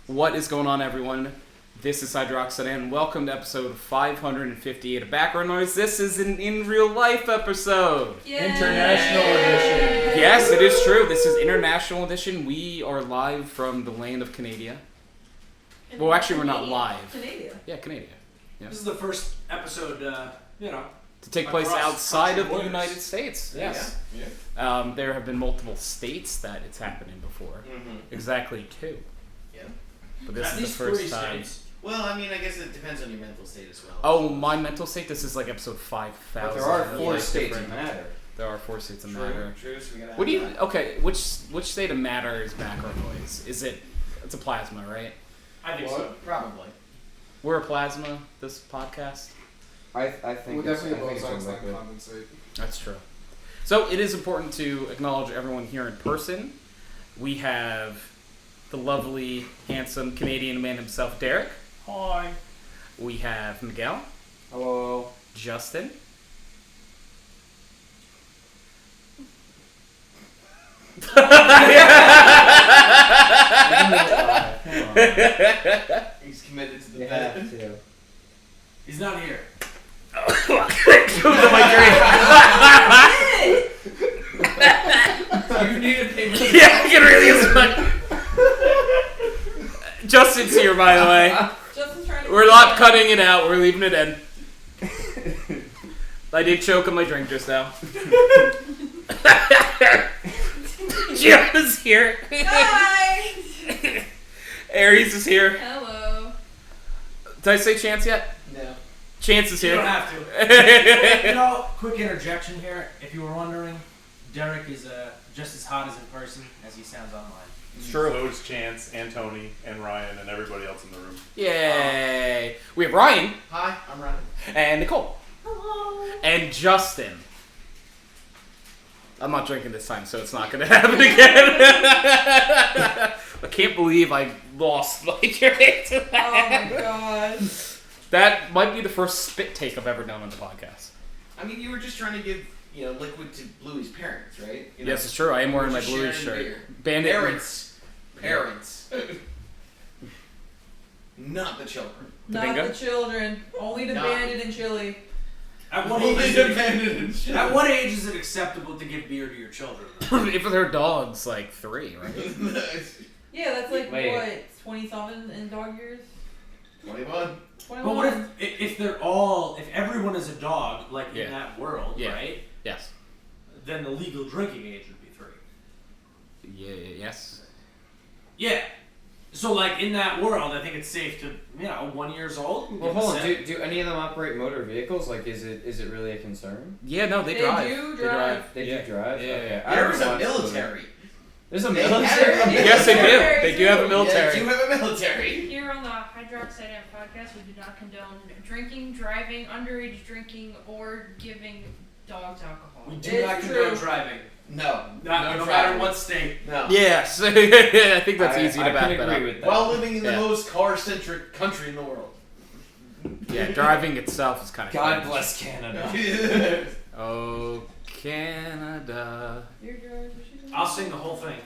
What is going on, everyone? This is HydroxideAnt. Welcome to episode 558 of Background Noise. This is an in-real-life episode. Yay! International edition. Yes, it is true. This is International Edition. We are live from the land of Canada. Well, actually, we're not live. Canada. Yeah, Canada. Yeah. This is the first episode, To take place across outside of the borders. United States. Yes. Yeah. There have been multiple states that it's happened in before. Mm-hmm. Exactly 2. Yeah. But this At is the least first 3 time. states. Well, I mean, I guess it depends on your mental state as well. Oh, my mental state? This is like episode 5,000. But there are 4 Like states different- that matter. There are 4 states of True, matter. true. So we gotta What do you? have that. Okay, which state of matter is background noise? Is it? It's a plasma, right? I think Well, so. probably. We're a plasma. This podcast. I think Well, it's, I definitely think both it's a sides like liquid. condensate. That's true. So it is important to acknowledge everyone here in person. We have the lovely, handsome Canadian man himself, Derrick. Hi. We have Miguel, Hello. Justin, He's committed to the You bed. have to. He's not here. You need a paper. Yeah, I can really use one. Justin's here, by the way. Justin's trying to. We're not cutting it out. We're leaving it in. I did choke on my drink just now. Gianna's here. Hi. Aries is here. Hello. Did I say Chance yet? No. Chance is You here. don't have to. You know, quick interjection here. If you were wondering, Derrick is just as hot as in person as he sounds online. It's true. So is Chance and Tony and Ryan and everybody else in the room. Yay. We have Ryan Hi, I'm Ryan. and Nicole Hello. and Justin. I'm not drinking this time, so it's not going to happen again. I can't believe I lost my drink to Oh that. my god. That might be the first spit take I've ever done on the podcast. I mean, you were just trying to give, liquid to Bluey's parents, right? You know, Yes, it's true. I am wearing my just blue sharing shirt. beer. Bandit. Parents. Not the children. Not bingo? the children. Only the Not- bandit and chili. At what, Only age is the it, abandoned children. at what age is it acceptable to give beer to your children? If they're dogs, like 3, right? Yeah, that's like Wait. what, 27 in dog years? 21. 21. But what if they're all, if everyone is a dog, like Yeah. in that world, Yeah. right? Yes. Then the legal drinking age would be 3. Yeah. Yes. Yeah. So, like, in that world, I think it's safe to, 1 years old. Well, give a hold on. sip. Do any of them operate motor vehicles? Like, is it really a concern? Yeah. No, they They drive. do They drive. drive. They Yeah. do drive. Yeah, Okay. yeah. I There's don't a watch military. There's a They military. have- Yes, they do. Military, They do have a too. military. Yeah, you have a military. Here on the HydroxideAnt podcast, we do not condone drinking, driving, underage drinking, or giving dogs alcohol. We do It's not condone true. driving. No. No no matter what state. No. Yes. I think that's easy to I back can that agree up. with that. While living in the Yeah. most car-centric country in the world. Yeah, driving itself is kind of. God bless Canada. Oh, Canada. Your driver's license? I'll sing the whole thing.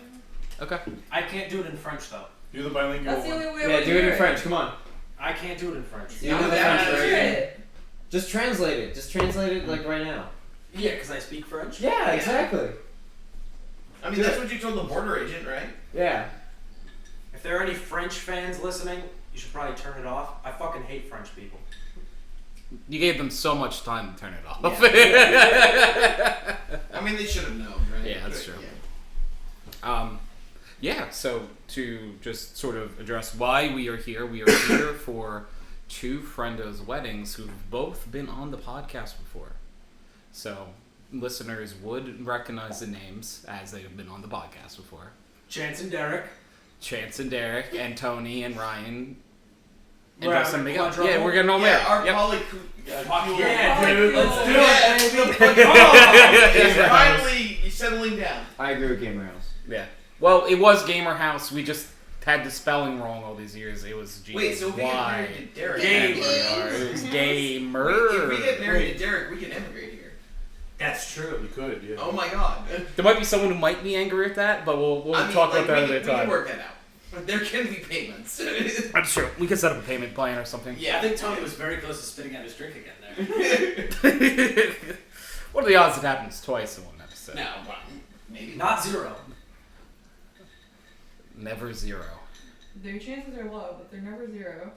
Okay. I can't do it in French, though. Do the bilingual That's the one. only way Yeah, we do it in French. Come on. I can't do it in French. You know the that- French Hear version. it. Just translate it. Just translate it like right now. Yeah, because I speak French. Yeah, exactly. I mean, that's what you told the border agent, right? Yeah. If there are any French fans listening, you should probably turn it off. I fucking hate French people. You gave them so much time to turn it off. I mean, they should have known, right? Yeah, that's true. Yeah, so to just sort of address why we are here for 2 friendos' weddings who've both been on the podcast before. So listeners would recognize the names as they have been on the podcast before. Chance and Derrick. Chance and Derrick and Tony and Ryan and We're Justin having a Miguel. quadruple? Yeah, we're getting all Yeah, married. our Yep. colleague. Fuck yeah, dude. Fuck Let's do yeah. it, baby. It's finally settling down. I agree with Gamer House. Yeah. Well, it was Gamer House. We just had the spelling wrong all these years. It was G. Wait, so if we get Y. married to Derrick, Gamer. It was Gamer. If we get married to Derrick, we can emigrate here. That's true. You could, yeah. Oh my god. There might be someone who might be angry at that, but we'll I mean, talk like, about that we at a can time. work that out. But there can be payments. I'm sure we could set up a payment plan or something. I think Tony was very close to spitting out his drink again there. What are the odds it happens twice in one episode? No, well, maybe. Not 0. Never 0. Their chances are low, but they're never 0.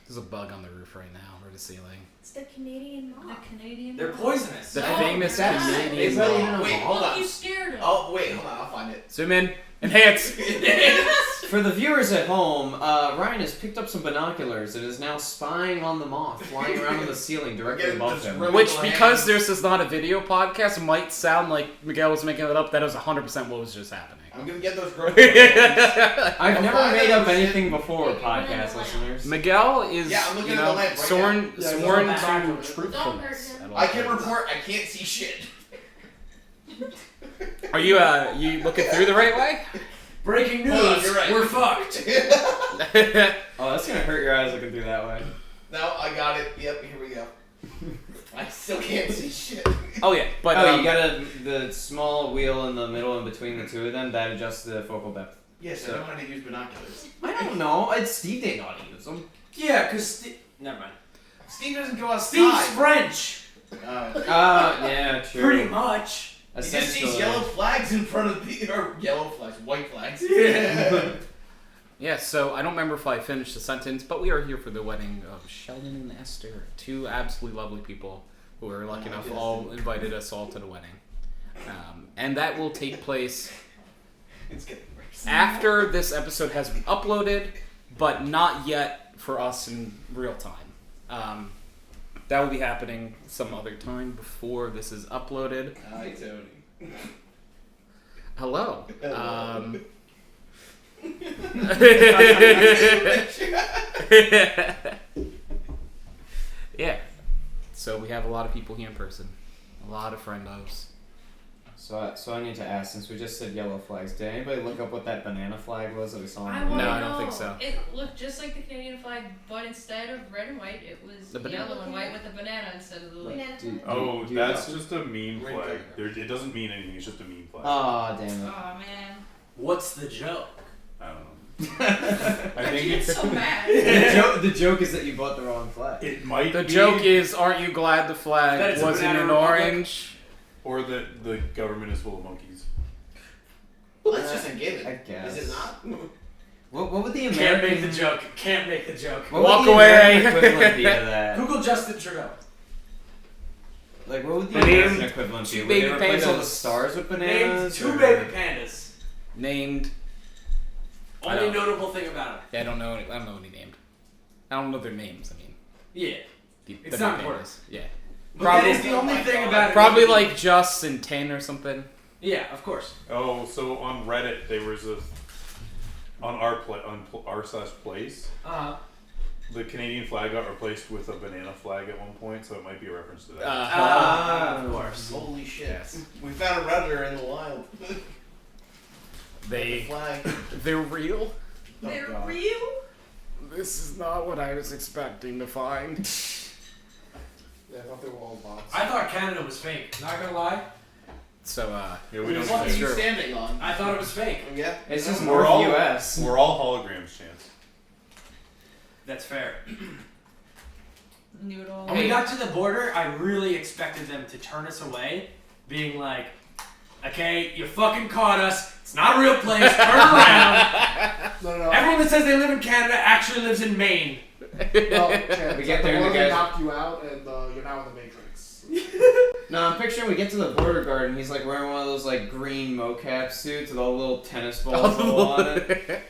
There's a bug on the roof right now, or the ceiling. It's the Canadian The mob. Canadian. They're mob. poisonous. The Oh, famous God. Canadian Is that even mob. a Wait, mob? hold Look, on. you scared him. Oh, wait, hold on, I'll find it. Zoom in. Enhance. For the viewers at home, Ryan has picked up some binoculars and is now spying on the moth flying around on the ceiling directly Again, above just him. rub- Which, Little because hands. this is not a video podcast, might sound like Miguel was making it up. That is 100% what was just happening. I'm gonna get those girls. Yeah, I've never find made out up shit. anything before, Wait, what in podcast the listeners. Miguel is, I'm looking you at know, the lamp right sworn, Yeah, sworn go back. to Don't hurt truthfulness. him. at all I can times. report I can't see shit. Are you looking through the right way? Breaking news. Hold on, you're right. We're fucked. Oh, that's gonna hurt your eyes looking through that way. No, I got it. Yep, here we go. I still can't see shit. Oh yeah, but Oh, you got the small wheel in the middle in between the two of them that adjusts the focal depth. Yes, I know how to use binoculars. I don't know. Steve didn't know how to use them. Yeah, because never mind. Steve doesn't go Steve's outside. French. Yeah, true. Pretty much. He just Essentially. sees yellow flags in front of the or yellow flags, white flags. Yeah. yeah. So I don't remember if I finished the sentence, but we are here for the wedding of Sheldon and Esther, two absolutely lovely people who were lucky enough yes. all invited us all to the wedding, and that will take place It's getting worse. after this episode has been uploaded, but not yet for us in real time. That will be happening some other time before this is uploaded. Hi, Tony. Hello. Yeah. So we have a lot of people here in person. A lot of friendos. So I need to ask, since we just said yellow flags, did anybody look up what that banana flag was that we saw? I on the want No, to I know. don't think so. It looked just like the Canadian flag, but instead of red and white, it was The banana. yellow and white with a banana instead of the. Banana Dude. flag. Oh, Do you that's know? just a meme Ring flag. flag. It doesn't mean anything. It's just a meme flag. Aw, damn it. Oh man, What's the joke? I don't know. the I I think get it's so mad. joke is that you bought the wrong flag. it might The be, joke is, aren't you glad the That flag it's a wasn't banana in republic. orange? or that the government is full of monkeys. Well, that's just a given. I guess. Is it not? What would the American... Can't make the joke. Can't make the joke. What Walk would the away. American equivalent be to that? Google Justin Trudeau. Like, what would the Name American equivalent be? two Would they baby replace all the pandas. stars with Named bananas? 2 or- baby pandas. Named. I Only don't- notable thing about it. Yeah, I don't know any named. I don't know their names. I mean, Yeah. the It's the not big important. pandas. Yeah. But Probably- that is the only Oh my thing God. about it. Probably like Just and 10 or something. Yeah, of course. Oh, so on Reddit there was a on r/place. The Canadian flag got replaced with a banana flag at one point, so it might be a reference to that. Of course. Holy shit. Yes. We found a redditor in the wild. They Flag. they're real. They're God. real. This is not what I was expecting to find. Yeah, I thought they were all bots. I thought Canada was fake. Not gonna lie. So Yeah, we don't What are say. you Sure. standing on? I thought it was fake. Yeah. It's just We're North all- U.S. We're all holograms, Chance. That's fair. Knew it all. When we got to the border, I really expected them to turn us away, being like, okay, you fucking caught us. It's not a real place. Turn around. No. Everyone that says they live in Canada actually lives in Maine. No, Chance, We get there and the they guys- knocked you out, and you're now in the Matrix. No, I'm picturing we get to the border guard and he's like wearing one of those like green mocap suits with all the little tennis balls all on it.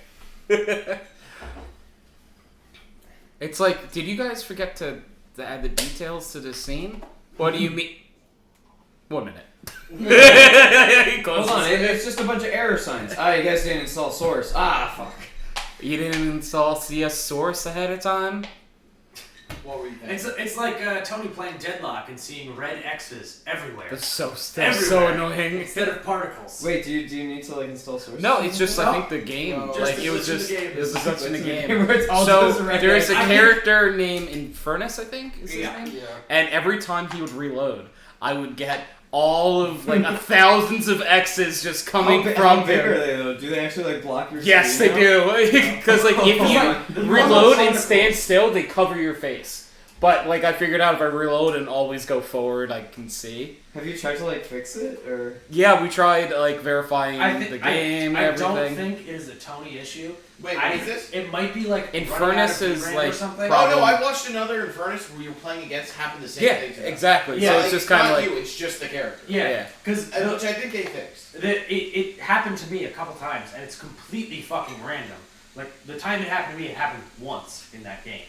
It's like, did you guys forget to add the details to the scene? What do you mean? 1 minute. Hold on, it's just a bunch of error signs. Ah, you guys didn't install source. Ah, fuck. You didn't install CS Source ahead of time? What were you thinking? It's like Tony playing Deadlock and seeing red X's everywhere. That's so Everywhere. annoying. Instead of particles. Wait, do you need to like install source? No, it's just I No. think the game. No. Like Just it was the just game. it was such in the game. Where it's all So just red there's a X. character named Infernus, I think is his Yeah. name. Yeah. And every time he would reload, I would get all of like thousands of X's just coming from how big him. are they though? Do they actually like block your Yes, they screen out? do. Because like if you reload and stand still, they cover your face. But like I figured out if I reload and always go forward, I can see. Have you tried to like fix it or? Yeah, we tried like verifying the game. I everything. don't think it is a Tony issue. Wait, what is this? It might be like Infernus running out of is, VRAM like, or something. Oh no, I watched another Infernus where you were playing against happened the same Yeah, thing. To them. exactly. Yeah, So Like, it's just kind of not like you, it's just the character. Yeah, because Which I think they fixed. it happened to me a couple times, and it's completely fucking random. Like the time it happened to me, it happened once in that game.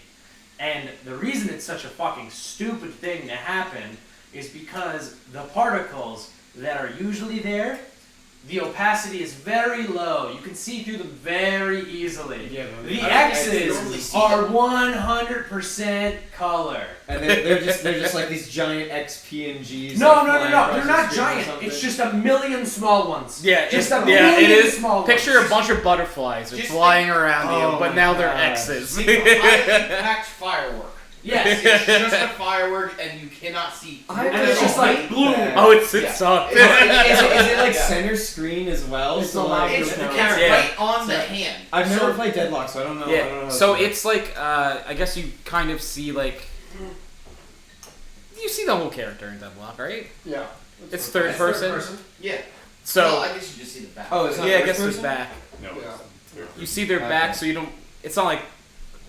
And the reason it's such a fucking stupid thing to happen is because the particles that are usually there, the opacity is very low. You can see through them very easily. Yeah, The I normally X's see are them. 100% color. And they're just like these giant XPNGs. No, like, no, no, flying no. across They're the not screen or giant. something. It's just a million small ones. yeah, just it a million is. small ones. Picture a bunch of butterflies are Just flying around Oh you, but my now they're gosh. X's. It's a high impact firework. Yes. It's just a firework and you cannot see. I And it's just like blue. Oh, it Yeah. sucked. Is it like Yeah. center screen as well? It's So a lot like, It's, of it's camera. Yeah. right on the hand. I've never So- played Deadlock, so I don't know. I don't know Yeah. how So to- it's like I guess you kind of see like you see the whole character in Deadlock, right? Yeah. It's third person. Yeah. So well, I guess you just see the back. Oh, it's not yeah, I first guess person? it's back. No, Yeah. You see their Okay. back, so you don't. It's not like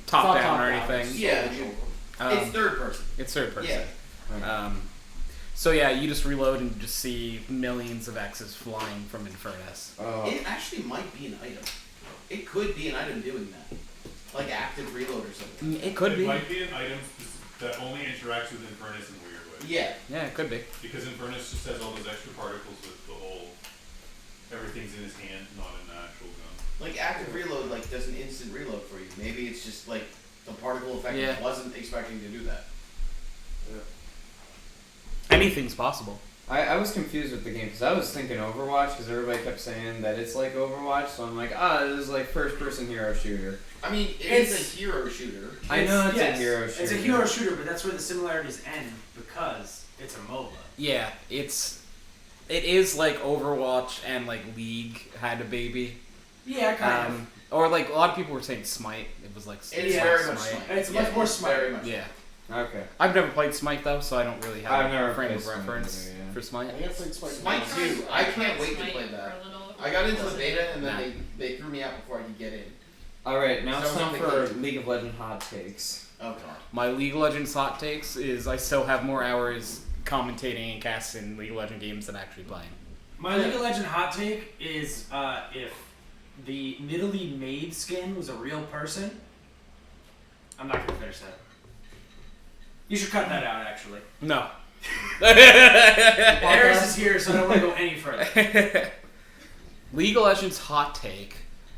top It's not down or top-down. anything. Yeah. It's Um, third person. it's third person. Yeah. So yeah, you just reload and just see millions of X's flying from Infernus. Oh. It actually might be an item. It could be an item doing that. Like active reload or something. It could it be. might be an item that only interacts with Infernus in weird ways. Yeah. Yeah, it could be. Because Infernus just has all those extra particles with the whole everything's in his hand, not in the actual gun. Like active reload like does an instant reload for you. Maybe it's just like the particle effect Yeah. wasn't expecting to do that. Anything's possible. I was confused with the game because I was thinking Overwatch because everybody kept saying that it's like Overwatch, so I'm like, this is like first person hero shooter. I mean, It's- it's a hero shooter. I know it's yes, a hero shooter. It's a hero shooter, but that's where the similarities end because it's a MOBA. Yeah, it is like Overwatch and like League had a baby. Yeah, kind of. Or like a lot of people were saying Smite. It was like It's Yeah, very much Smite. It's much more Smite. Very much. Yeah. Okay. I've never played Smite though, so I don't really have I've a never frame played of Smite reference either, yeah. for Smite. I think I played Smite. Smite once. 2. I can't wait to Smite play for that. a little- I got into the wasn't- beta and then Nah. they threw me out before I could get in. All right, now So it's time something for like- League of Legends hot takes. Oh god. My League of Legends hot takes is I still have more hours commentating and casting League of Legends games than actually playing. My League of Legends hot take is if the Nidalee Maid skin was a real person. I'm not gonna finish that. You should cut that out, actually. No. Aries is here, so I don't want to go any further. League of Legends hot take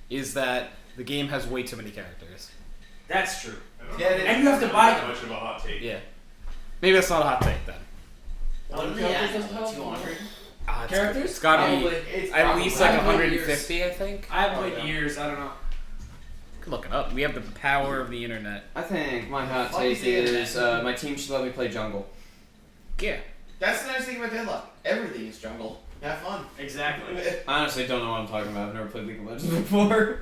is that the game has way too many characters. That's true. I don't Yeah, know it is. And you have to if buy that's them. much of a hot take. Yeah. Maybe that's not a hot take then. Characters doesn't have 200? Characters? It's gotta be It's at probably- least like I've played 150, I think. I haven't played years. I don't know. Could look it up. We have the power of the internet. I think my hot Fuck take is the is internet? my team should let me play jungle. Yeah. That's the nice thing about Deadlock. Everything is jungle. Have fun. Exactly. I honestly don't know what I'm talking about. I've never played League of Legends before.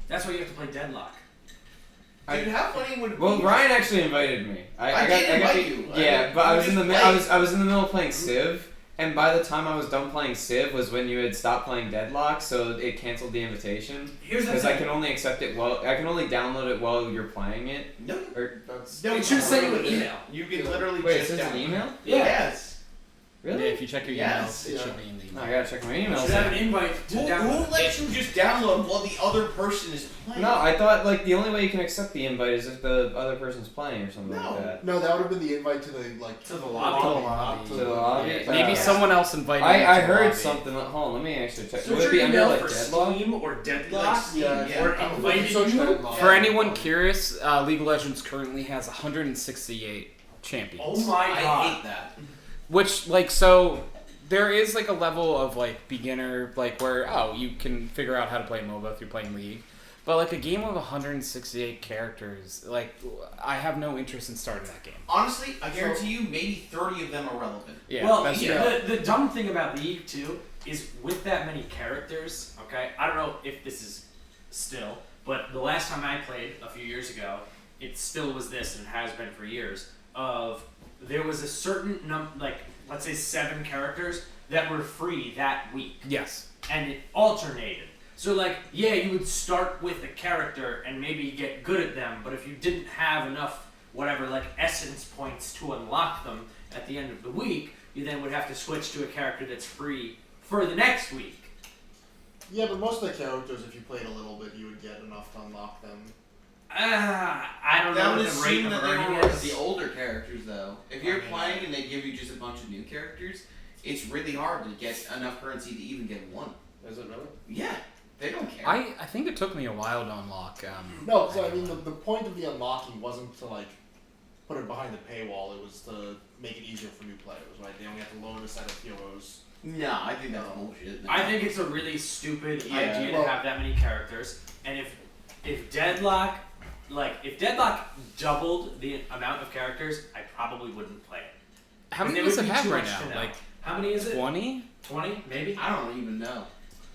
That's why you have to play Deadlock. Dude, how funny would it Well, be? Ryan actually invited me. I did invite you. Yeah, but I was in the just I was in the middle of playing Civ, and by the time I was done playing Civ was when you had stopped playing Deadlock, so it canceled the invitation. Here's the Because I thing. can only accept it I can only download it while you're playing it. No. Or That's No, It should say literally- an email. You can literally wait, it just says an download. email? Yeah. Yes. Really? Yeah, if you check your Yes. emails, it Yeah. should be in the email. No, I gotta check my You emails. should have an invite to Who download. lets you just download while the other person is playing? No, I thought like the only way you can accept the invite is if the other person's playing or something No. like that. No, that would have been the invite to the like To the lobby. To To the lobby. Yeah, maybe someone else invited me I to heard lobby. something. Hold on, let me actually check. Search Would it your be under email like for Deadlock? Steam or Deadlock. Yeah, Or yeah. invited Search you? Deadlock. For anyone curious, League of Legends currently has 168 champions. Oh my I god. hate that. Which, like, so there is like a level of like beginner, like where you can figure out how to play MOBA if you're playing League, But like a game of 168 characters, like I have no interest in starting that game. Honestly, I guarantee you, maybe 30 of them are relevant. Yeah, well, that's the dumb thing about League too is with that many characters. Okay, I don't know if this is still, but the last time I played a few years ago, it still was this, and it has been for years. There was a certain like let's say 7 characters that were free that week. Yes. And it alternated. So like, yeah, you would start with a character and maybe get good at them, but if you didn't have enough, whatever, like essence points to unlock them at the end of the week, you then would have to switch to a character that's free for the next week. Yeah, but most of the characters, if you played a little bit, you would get enough to unlock them. I don't know That would what the rate assume of that they earning were is. the older characters, though. If you're playing and they give you just a bunch of new characters, it's really hard to get enough currency to even get one. Is it really? Yeah, they don't care. I think it took me a while to unlock. No, so I mean, the point of the unlocking wasn't to like put it behind the paywall. It was to make it easier for new players, right? They only have to load a set of heroes. No, I think that's bullshit. No. I think it's a really stupid Yeah, idea well- to have that many characters, and if Deadlock doubled the amount of characters, I probably wouldn't play it. How 'Cause many it does would it be have too right much to now? know. Like How many is it? 20? 20, maybe? I don't even know.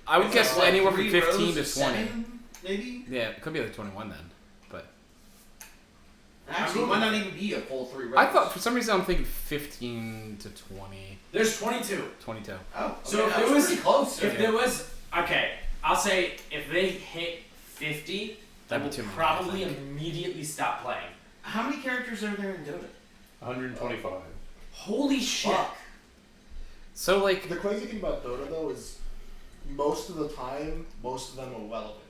I would It's guess like anywhere from 3 15 rows to of 20. 7, maybe? Yeah, it could be like 21 then. But Actually, it might not even be a full 3 rows. I thought for some reason I'm thinking 15 to 20, There's 22. 22. Oh, So okay, if that there was pretty close. If there was, okay, I'll say if they hit 50, I That'd will be too many, I probably think. immediately stop playing. How many characters are there in Dota? 125. Holy shit. Fuck. So like The crazy thing about Dota though is most of the time, most of them are relevant.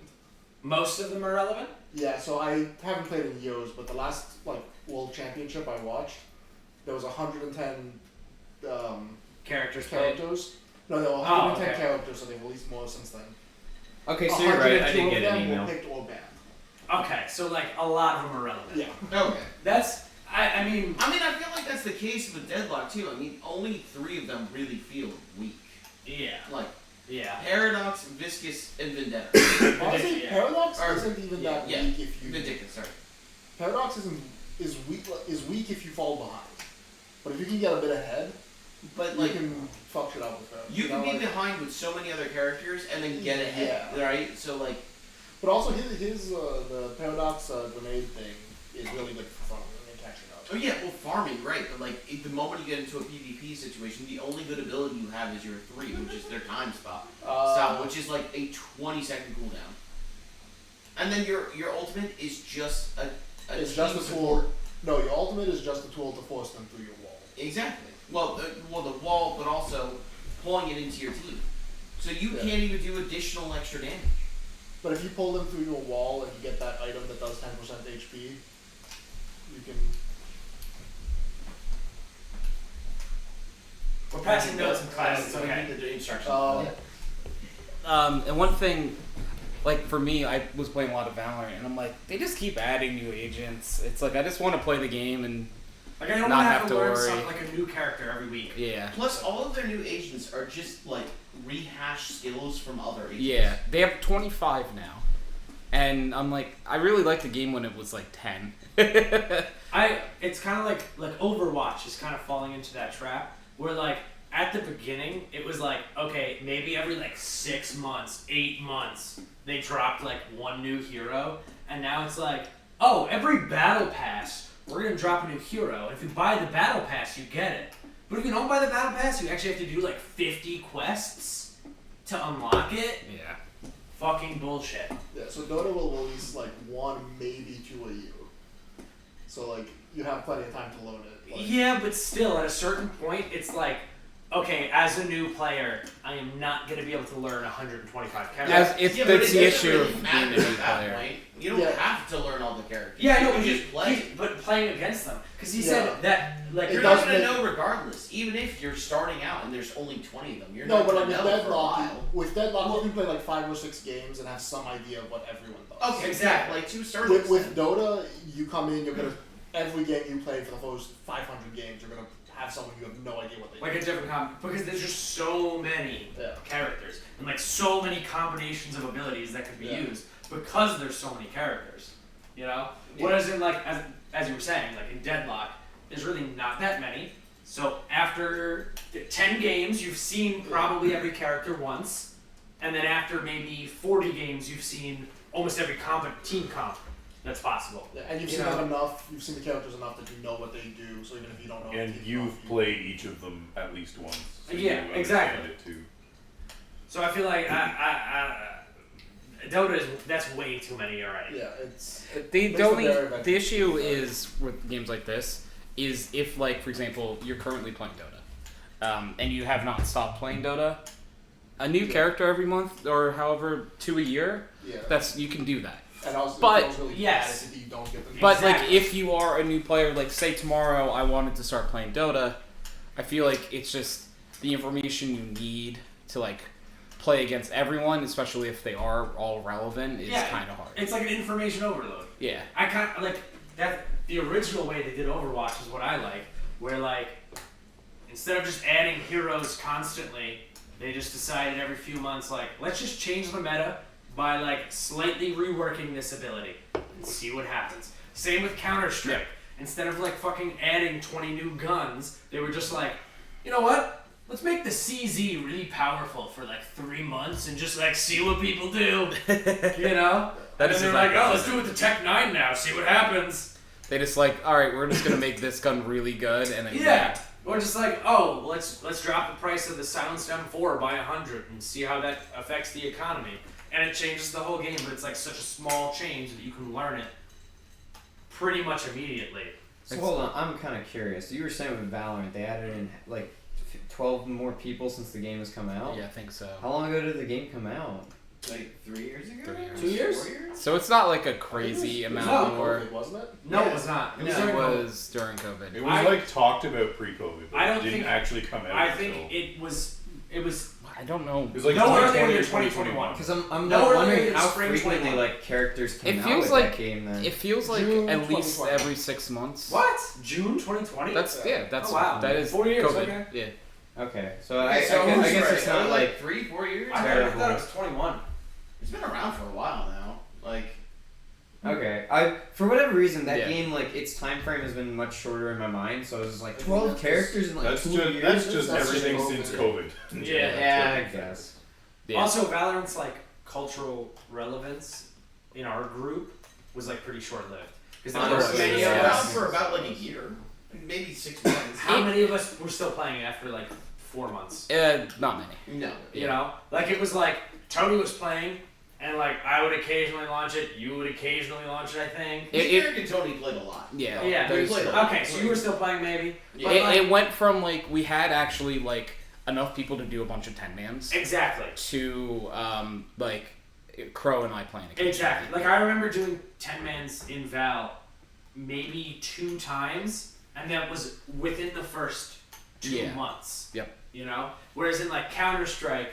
Most of them are relevant? Yeah, so I haven't played in years, but the last like World Championship I watched, there was 110 Characters played. characters. No, there were 110 okay. characters, so they've released more since then. Okay, so you're right. I 102 did of get an them email. were picked or banned. Okay, so like a lot of them are relevant. Yeah. Okay. That's, I mean, I feel like that's the case with Deadlock too. I mean, only 3 of them really feel weak. yeah. Like Yeah. Paradox, Viscous, and Vendetta. Honestly, Yeah. Paradox Or- isn't even that yeah, weak if you. Vindictus, sorry. Paradox is weak if you fall behind, but if you can get a bit ahead, But you like, can fuck shit up with her. you can know, be like- behind with so many other characters and then get ahead, Yeah. right? So like, But also his the Paradox grenade thing is really good for farming and catching up. oh yeah, well farming, right? But like, the moment you get into a PvP situation, the only good ability you have is your 3, which is their time stop, which is like a 20-second cooldown. And then your ultimate is just a It's team just a support. tool. No, your ultimate is just a tool to force them through your wall. Exactly. Well, the wall, but also pulling it into your team. So you Yeah. can't even do additional extra damage. But if you pull them through your wall and you get that item that does 10% HP, you can. We're passing notes in class, it's So we okay. need the instructions. and one thing, like for me, I was playing a lot of Valorant, and I'm like, they just keep adding new agents. It's like I just want to play the game, and Like I don't Not want to have have to to learn worry. something like a new character every week. yeah, Plus, all of their new agents are just like rehashed skills from other agents. yeah, they have 25 now, and I'm like, I really liked the game when it was like 10. It's kind of like Overwatch is kind of falling into that trap where like at the beginning it was like, okay, maybe every like 6 months, 8 months they dropped like one new hero, and now it's like, oh, every battle pass we're gonna drop a new hero. If you buy the battle pass, you get it. But if you don't buy the battle pass, you actually have to do like 50 quests to unlock it. Yeah. Fucking bullshit. Yeah, so Dota will release like 1, maybe 2 a year. So like you have plenty of time to load it. Like, Yeah, but still, at a certain point, it's like, okay, as a new player, I am not going to be able to learn 125 characters. It's Yeah, but that's it the doesn't issue really of matter being a new at that player. point. You don't Yeah. have to learn all the characters. Yeah, you no, can but just play. but playing against them. Because he Yeah. said that, like, It You're does not gonna make- know regardless, even if you're starting out and there's only 20 of them. You're No, not but gonna like with know for a Deadlock, while. you can play like 5 or 6 games and have some idea of what everyone does. Okay, Exactly. like 2 starters. With Dota, you come in, you're gonna every game you play for the first 500 games, you're gonna have someone you have no idea what they Like do. a different because there's just so many Yeah. characters and like so many combinations of abilities that could be Yeah. used because there's so many characters. You know? Whereas in like as you were saying, like in Deadlock, there's really not that many. So after 10 games, you've seen probably every character once, and then after maybe 40 games, you've seen almost every team comp that's possible. Yeah, and you've You seen know? them enough. You've seen the characters enough that you know what they do. So even if you don't know, And the team you've comp, played each of them at least once. So Yeah, you exactly. understand it too. So I feel like Dota that's way too many already. Yeah, it's The issue is with games like this is if, like, for example, you're currently playing Dota, and you have not stopped playing Dota, a new character every month or however 2 a year, you can do that. And also, But- it feels really yes. bad if you don't get the But like, Exactly. if you are a new player, like say tomorrow I wanted to start playing Dota, I feel like it's just the information you need to like play against everyone, especially if they are all relevant, is kind of hard. It's like an information overload. Yeah. I kind of like that. The original way they did Overwatch is what I like, where like instead of just adding heroes constantly, they just decided every few months like let's just change the meta by like slightly reworking this ability and see what happens. Same with Counter-Strike. Yeah. Instead of like fucking adding 20 new guns, they were just like, you know what? Let's make the CZ really powerful for like 3 months and just like see what people do. You know? That And is they're exactly like, oh, what let's it do it with the Tech 9 now, see what happens. They just like, all right, we're just gonna make this gun really good, and then Yeah. Or just like, oh, let's drop the price of the Silenced M4 by 100 and see how that affects the economy. And it changes the whole game, but it's like such a small change that you can learn it pretty much immediately. So hold on, I'm kind of curious. You were saying with Valorant, they added in like 12 more people since the game has come out. Yeah, I think so. How long ago did the game come out? Like 3 years ago? 3 years. 2 years? 4 years? So it's not like a crazy amount more. COVID, wasn't it? No, Yeah. it was not. It was It during COVID. was during COVID. It was like talked about pre-COVID, but I don't it didn't think- actually come out. I until, think it was. I don't know. it was like No earlier 2020 than or 2021. Because I'm No, like, earlier wondering than how spring frequently 21. like characters came It out feels with like that game then. It feels like June at least 2020. every 6 months. What? June 2020? That's that's Oh, wow. that is 4 years, COVID. okay. Yeah. Okay, so Okay, so I who's guess right? it's not like 3, 4 years? I terrible. thought it was 21. It's been around for a while now. Like, okay. For whatever reason that Yeah. game like its time frame has been much shorter in my mind. So I was just like 12 characters in like That's 2 just years. that's just That's everything just since COVID. COVID. Yeah, I guess. Yeah. Also, Valorant's like cultural relevance in our group was like pretty short-lived. Because there were Honestly, many it's of been yeah. around us. for about like a year. Maybe 6 months. How many of us were still playing after like 4 months? Not many. No. You know, like it was like Tony was playing, and like I would occasionally launch it. You would occasionally launch it. I think. Derrick and Tony played a lot. Yeah. Yeah, that we is played true. a Okay, so you were still playing maybe. Yeah. But, like, It went from like we had actually like enough people to do a bunch of 10-mans exactly. to like Crow and I playing against Exactly. Like I remember doing 10-mans in Val maybe 2 times, and that was within the first 2 Yeah. months. Yep. You know? Whereas in like Counter-Strike,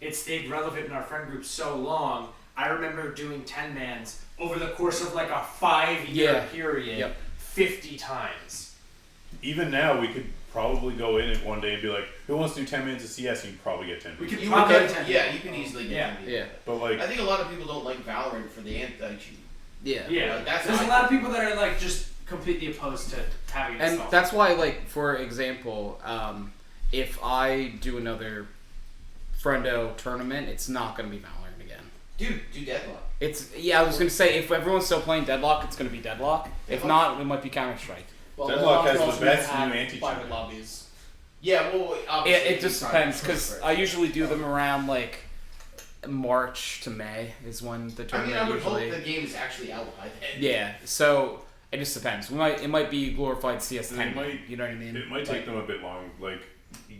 it stayed relevant in our friend group so long. I remember doing 10-mans over the course of like a 5-year Yeah. period Yep. 50 times. Even now, we could probably go in it one day and be like, "Who wants to do 10 minutes of CS?" And you'd probably get 10 We minutes. could You probably would get 10 yeah, you could easily get Yeah. 10. Yeah. But like, I think a lot of people don't like Valorant for the anti-cheat. Yeah. Yeah. Like, that's There's a how lot of people that are like just completely opposed to having it And installed. that's why, like, for example, if I do another Friendo tournament, it's not going to be Valorant again. Dude, do Deadlock. I was going to say, if everyone's still playing Deadlock, it's going to be Deadlock. If not, it might be Counter-Strike. Well, Deadlock has also the best have new anti-cheat. private lobbies. Yeah, well, It obviously. just depends, because I usually do them around, like, March to May is when the I mean, tournament I would usually... hope the game is actually out by then. Yeah, so it just depends. It might be glorified CS10. It might- you know what I mean? it might take them a bit long. Like,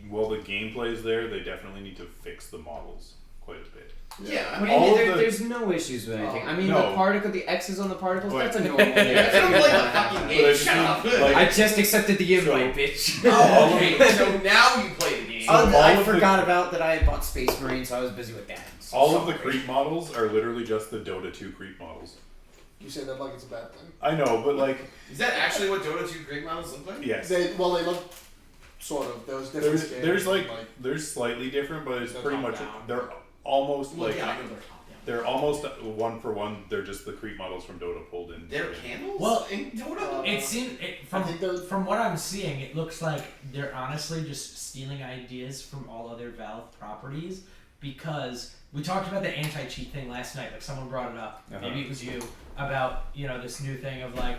while the gameplay is there, they definitely need to fix the models quite a bit. Yeah, I What mean, do you all mean? of the- There's no issues with anything. I mean, No. the particle, the X's on the particles, But- that's a normal thing. that's not like the fucking But I game. just Shut mean, up. like- I just accepted the invite, So- bitch. Oh, okay. So now you play the game. So Oh, all I of the- forgot about that. I had bought Space Marine, so I was busy with that. So All of the sorry. creep models are literally just the Dota 2 creep models. You say that like it's a bad thing. I know, but like, Is that actually what Dota 2 Great Models look like? yes. They look sort of. There's different there's slightly different, but it's they're pretty top much down. they're almost Well, like yeah, I know they're top down. they're almost one for one. They're just the creep models from Dota pulled in. They're candles? Well, in Dota? It seems from what I'm seeing, it looks like they're honestly just stealing ideas from all other Valve properties, because we talked about the anti-cheat thing last night. Like someone brought it up, maybe it was you, about this new thing of like,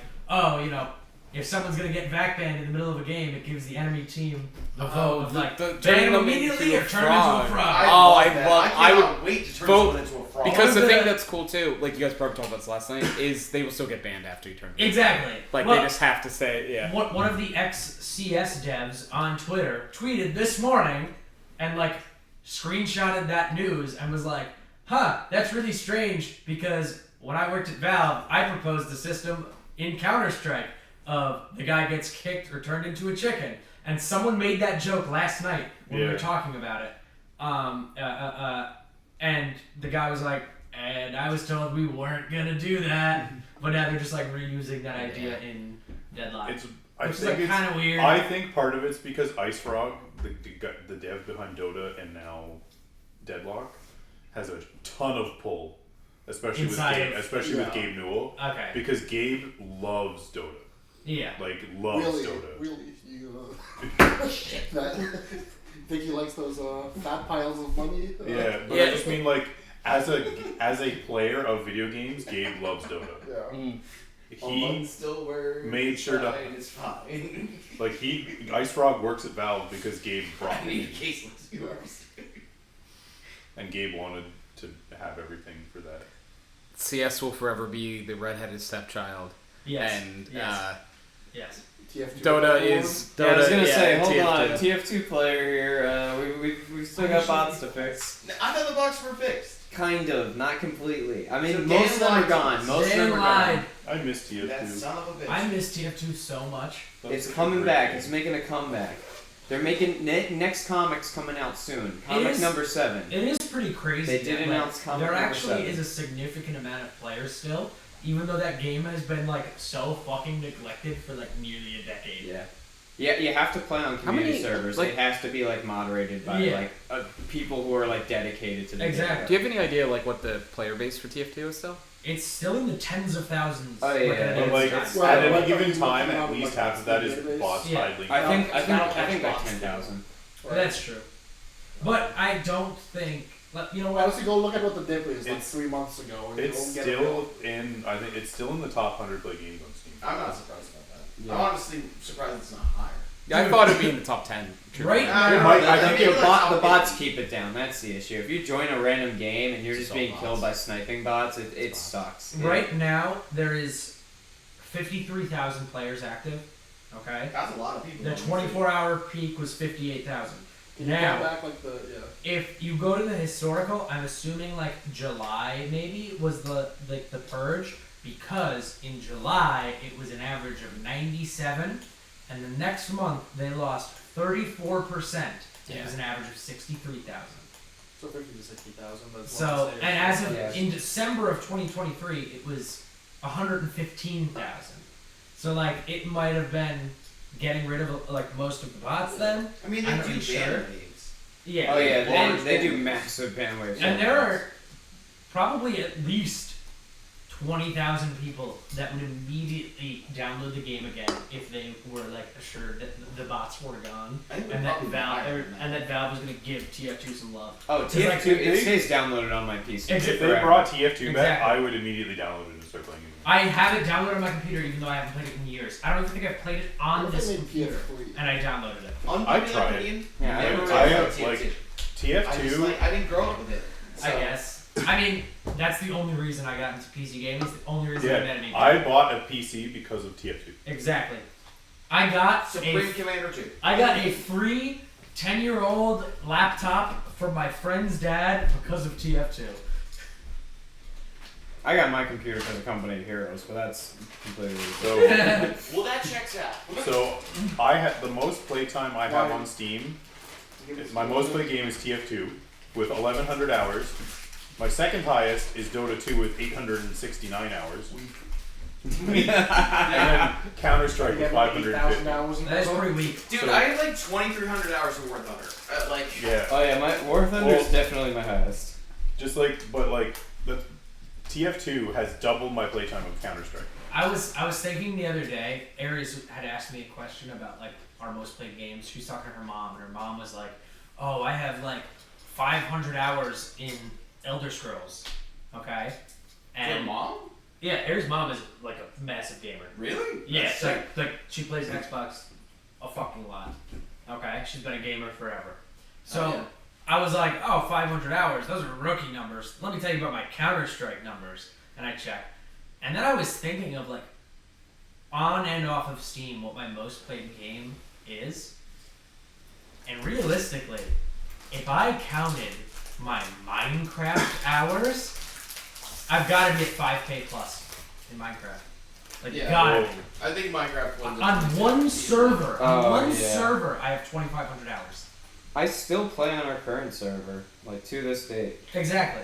if someone's gonna get vac banned in the middle of a game, it gives the enemy team the vote of like ban them immediately or turn them into a frog. I would wait to turn vote someone into a frog. because the thing that's cool too, like you guys probably talked about this last night, is they will still get banned after you turn. Exactly. Like Well, they just have to say, yeah. One of the ex-CS devs on Twitter tweeted this morning and like screenshotted that news and was like, that's really strange because when I worked at Valve, I proposed a system in Counter-Strike of the guy gets kicked or turned into a chicken. And someone made that joke last night when we were talking about it. And the guy was like, and I was told we weren't going to do that. But now they're just like reusing that idea in Deadlock. Which is like kind of weird. I think part of it's because Ice Frog, the dev behind Dota and now Deadlock, has a ton of pull, especially with Gabe Newell. Okay. Because Gabe loves Dota. Yeah. Like loves really, Dota. Really, you think he likes those fat piles of money? Yeah, but I just mean like as a player of video games, Gabe loves Dota. Yeah. He still wears made sure to it's fine. like Ice Frog works at Valve because Gabe brought I need a him, caseless viewers. and Gabe wanted to have everything for that. CS will forever be the redheaded stepchild. Yes. And yes. TF2 Dota is. Dota, I was gonna say, hold TF2. on, TF2 player here. We still got bots to fix. I thought the bots were fixed. Kind of, not completely. I mean, So most of them are Dan gone. Most of them are gone. I missed TF2. That son of a bitch. I miss TF2 so much. It's coming back. It's making a comeback. They're making next comic's coming out soon. Comic number 7. It is pretty crazy. They did announce comic there number actually 7. is a significant amount of players still, even though that game has been like so fucking neglected for like nearly a decade. Yeah. Yeah, you have to play on community many, servers. like- It has to be like moderated by like people who are like dedicated to the Exactly. game. Do you have any idea like what the player base for TF2 is still? It's still in the tens of thousands. Oh, yeah. But like it's Well, at like, any given like, time, like, at least like, half of that is database. bots Yeah. idling. I think Catch like bots. 10,000. That's true. But I don't think. You know what? Honestly, go look at what the dip is like It's- 3 months ago. And It's you'll get still in. I think it's still in the top 100 play games on Steam. I'm not surprised about that. Yeah. I'm honestly surprised it's not higher. Yeah, I thought it'd be in the top 10. Right Nah, now, might- I I think think the bots keep it down. That's the issue. If you join a random game and you're It's just all being bots. killed by sniping bots, it sucks. right now there is 53,000 players active. Okay. That's a lot of people. The 24-hour peak was 58,000. Can you Now, go back like the if you go to the historical, I'm assuming like July maybe was the purge, because in July it was an average of 97, and the next month they lost 34%. It was an average of 63,000. So 50 to 60,000. That's So, and as of Yes. in December of 2023, it was 115,000. So like it might have been getting rid of like most of the bots then. I mean, I'm they not do really ban sure. waves. Yeah. Oh yeah, Large they do waves. massive ban waves. And there are probably at least 20,000 people that would immediately download the game again if they were like assured that the bots were gone I think and that probably higher Valve than that. and that Valve was going to give TF2 some love. Oh, It's TF2, like it stays downloaded on my PC. It's- If they forever. brought TF2 back, Exactly. I would immediately download it and start playing it. I have it downloaded on my computer even though I haven't played it in years. I don't even think I've played it on What if this they made computer, PF3? and I downloaded it. I'd try it. Opinion, Yeah, I never would really try liked it. Like, TF2. I just TF2, I didn't grow up with it. I guess. I mean, that's the only reason I got into PC gaming. It's the only reason I met yeah, anything. I bought a PC because of TF2. Exactly. I got Supreme Commander 2. I got a free 10-year-old laptop from my friend's dad because of TF2. I got my computer because of Company of Heroes, but that's completely. So, Well, that checks out. so I had the most playtime I have on Steam. My most played game is TF2 with 1,100 hours. My second highest is Dota 2 with 869 hours. And then Counter Strike with 550. hours in That is total. pretty weak. Dude, So- I had like 2,300 hours of War Thunder. Like, Yeah. Oh yeah, my War Thunder is Well- definitely my highest. Just like, but like, the TF2 has doubled my playtime of Counter Strike. I was thinking the other day, Aries had asked me a question about like our most played games. She was talking to her mom, and her mom was like, "Oh, I have like 500 hours in Elder Scrolls." Okay, your and mom? yeah, Aries' mom is like a massive gamer. Really? Yeah, That's so, sick. like she plays Xbox a fucking lot. Okay, she's been a gamer forever. So Oh, yeah. I was like, oh, 500 hours. Those are rookie numbers. Let me tell you about my Counter Strike numbers. And I checked. And then I was thinking of like on and off of Steam what my most played game is. And realistically, if I counted my Minecraft hours, I've got to be at 5K plus in Minecraft. Like, Yeah. gotta Whoa. be. I think Minecraft wins. On one server, Oh, yeah. I have 2,500 hours. I still play on our current server, like to this date. Exactly.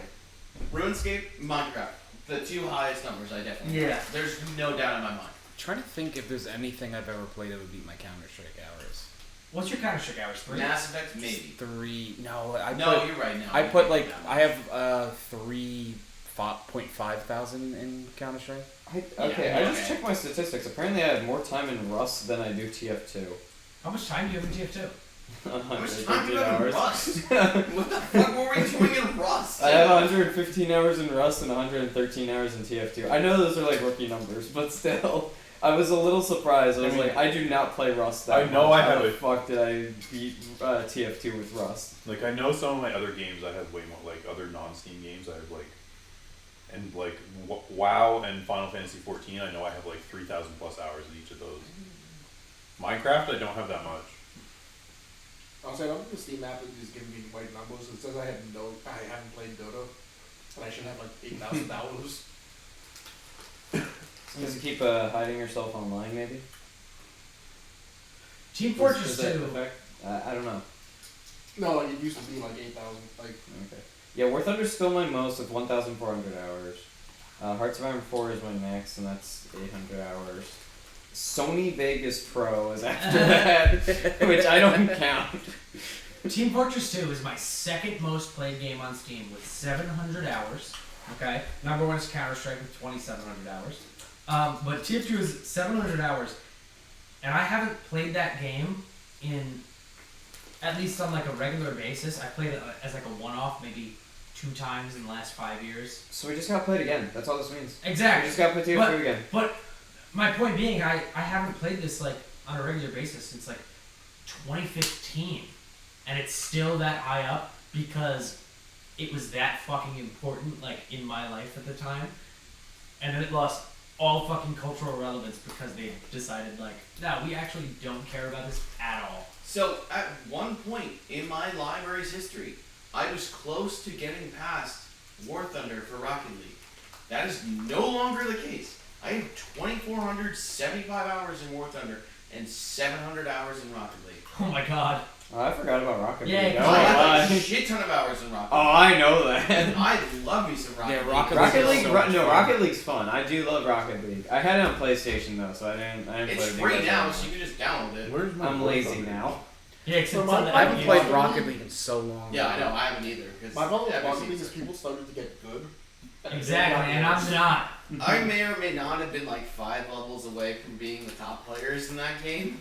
RuneScape, Minecraft. The two highest numbers I definitely Yeah. have. There's no doubt in my mind. Trying to think if there's anything I've ever played that would beat my Counter Strike hours. What's your Counter Strike hours? 3? Mass Effect, maybe. 3. No, I No, put, you're right now. I put like No. I have 3.5 thousand in Counter Strike. Okay, Yeah, I just okay. checked my statistics. Apparently, I have more time in Rust than I do TF2. How much time do you have in TF2? How much 150 time do you have in hours. Rust? What the fuck were we doing in Rust? I have 115 hours in Rust and 113 hours in TF2. I know those are like rookie numbers, but still, I was a little surprised. I was I mean, like, I do not play Rust that I know much. I How have the it. fuck did I beat TF2 with Rust? Like, I know some of my other games I have way more, like, other non-Steam games I have, like, and, like, WoW and Final Fantasy 14, I know I have, like, 3,000 plus hours in each of those. Minecraft, I don't have that much. Honestly, I don't think the Steam app is giving me the right numbers. It says I haven't played Dota, and I should have like 8,000 hours. Does it keep hiding yourself online, maybe? Team Is Fortress that 2. effect? I don't know. No, like it used to be like 8,000. Like Okay. Yeah, War Thunder's still my most with 1,400 hours. Hearts of Iron 4 is my max, and that's 800 hours. Sony Vegas Pro is after that, which I don't count. Team Fortress 2 is my second most played game on Steam with 700 hours. Okay, number one is Counter Strike with 2,700 hours. But TF2 is 700 hours, and I haven't played that game in at least on like a regular basis. I played it as like a one-off, maybe 2 times in the last 5 years. So we just gotta play it again. That's all this means. We Exactly. just gotta play TF2 again. But my point being, I haven't played this like on a regular basis since like 2015, and it's still that high up because it was that fucking important like in my life at the time, and then it lost all fucking cultural relevance because they decided like, no, we actually don't care about this at all. So, at one point in my library's history, I was close to getting past War Thunder for Rocket League. That is no longer the case. I have 2,475 hours in War Thunder and 700 hours in Rocket League. Oh my god. Oh, I forgot about Rocket Yeah, League. Oh, I have why. a shit ton of hours in Rocket Oh, League. I know that. I love me some Rocket Yeah, League. Rocket Rocket is League, so much fun. Rocket League's fun. I do love Rocket League. I had it on PlayStation though, so I didn't play It's it free because now, of so you can just download it. Where's my I'm War lazy Thunder? now. Yeah, except So it's my- on the I haven't Epic played Games. Rocket League in so long. Yeah, I know, I haven't either. 'Cause my problem with Epic Rocket League seems is free. people started to get good. Exactly, and I'm not. I may or may not have been like 5 levels away from being the top players in that game.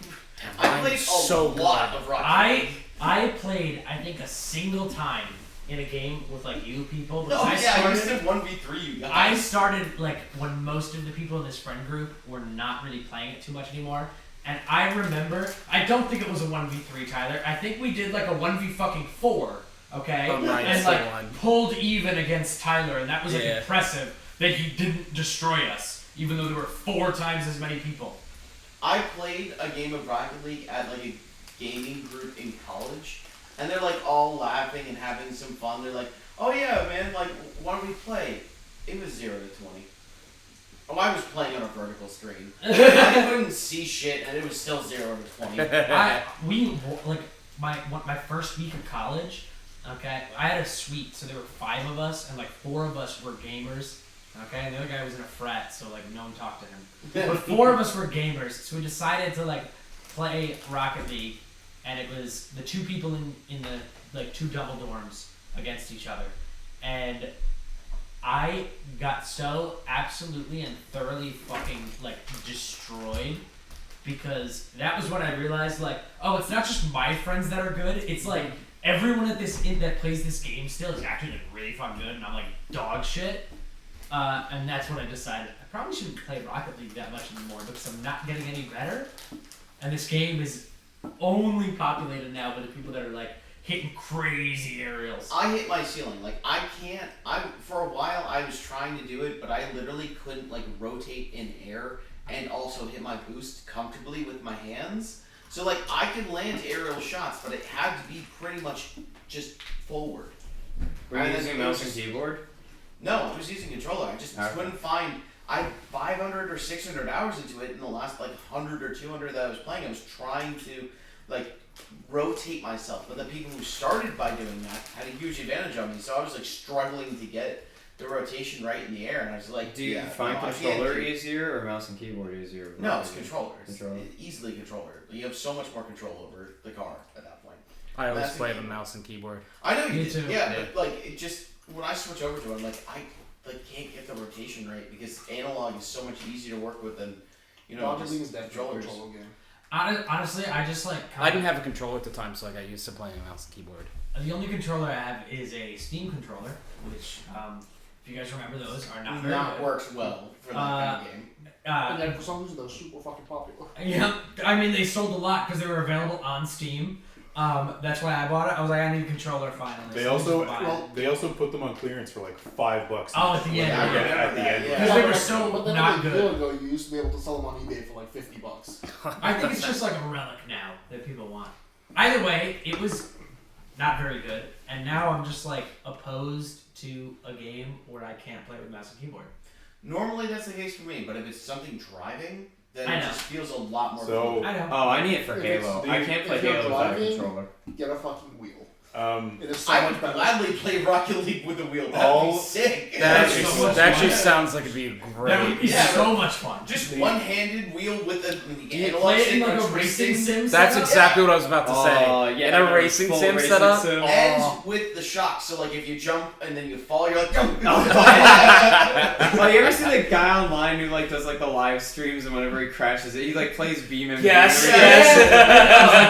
I I'm played a so lot good. of Rocket League. I played, I think, a single time in a game with like you people. Because Oh I yeah, started, you said 1v3 you guys. I started like when most of the people in this friend group were not really playing it too much anymore. And I remember, I don't think it was a 1v3, Tyler. I think we did like a 1v4, okay? Oh, right, and so like one. pulled even against Tyler, and that was like Yeah. impressive that he didn't destroy us, even though there were 4 times as many people. I played a game of Rocket League at like a gaming group in college, and they're like all laughing and having some fun. They're like, "Oh yeah, man! Like, why don't we play?" It was 0 to 20. Oh, I was playing on a vertical screen. I couldn't see shit, and it was still 0 to 20. My first week of college, okay, I had a suite, so there were 5 of us, and like 4 of us were gamers, Okay, and the other guy was in a frat, so like no one talked to him. But 4 of us were gamers, so we decided to like play Rocket League, and it was the 2 people in the like 2 double dorms against each other, and I got so absolutely and thoroughly fucking like destroyed, because that was when I realized like, oh, it's not just my friends that are good, it's like everyone that plays this game still is actually like really fucking good, and I'm like dog shit. And that's when I decided I probably shouldn't play Rocket League that much anymore, because I'm not getting any better, and this game is only populated now by the people that are like hitting crazy aerials. I hit my ceiling. Like I can't. For a while I was trying to do it, but I literally couldn't like rotate in air and also hit my boost comfortably with my hands. So like I could land aerial shots, but it had to be pretty much just forward. Were you using mouse and keyboard? No, I was using controller. I just couldn't find. I had 500 or 600 hours into it in the last like 100 or 200 that I was playing. I was trying to like rotate myself, but the people who started by doing that had a huge advantage on me. So I was like struggling to get the rotation right in the air, and I was like, do you find controller easier or mouse and keyboard easier? No, it's controller. It's easily controller. You have so much more control over the car at that point. I always play with mouse and keyboard. I know you Me do. too. Yeah, but like it just when I switch over to it, I'm like I can't get the rotation right, because analog is so much easier to work with than Rocket League is definitely a controllers. controller game. Honestly, I just like. I didn't have a controller at the time, so like I used to play a mouse and keyboard. The only controller I have is a Steam controller, which, if you guys remember, those are not very good. Works well for that kind of game. And then for some reason they're super fucking popular. Yeah, I mean they sold a lot because they were available on Steam. That's why I bought it. I was like, I need a controller finally. They so also put them on clearance for like $5. Oh, at the end. At the end. Because they were so But then not like a good. year ago, you used to be able to sell them on eBay for like $50. I think it's just like a relic now that people want. Either way, it was not very good, and now I'm just like opposed to a game where I can't play with mouse and keyboard. Normally that's the case for me, but if it's something driving, then I it know. just feels a lot more. So- I know. Oh, I need it for If Halo. it's- I can't play if you're Halo without a driving- controller. Get a fucking wheel. It is so I much would better. gladly play Rocket League with a wheel. That'd All- be sick. That so actually, much that actually fun. sounds like it'd be That great. would be Yeah, so much fun. Just one-handed wheel with the Do you analog play it stick in like for a racing twisting. sim That's setup? exactly what I was about to say. Yeah, In a like racing full sim racing setup. sim. And with the shock, so like if you jump and then you fall, you're like, Oh, you ever see the guy online who like does like the live streams, and whenever he crashes it, he like plays BeamNG. Yes, Like,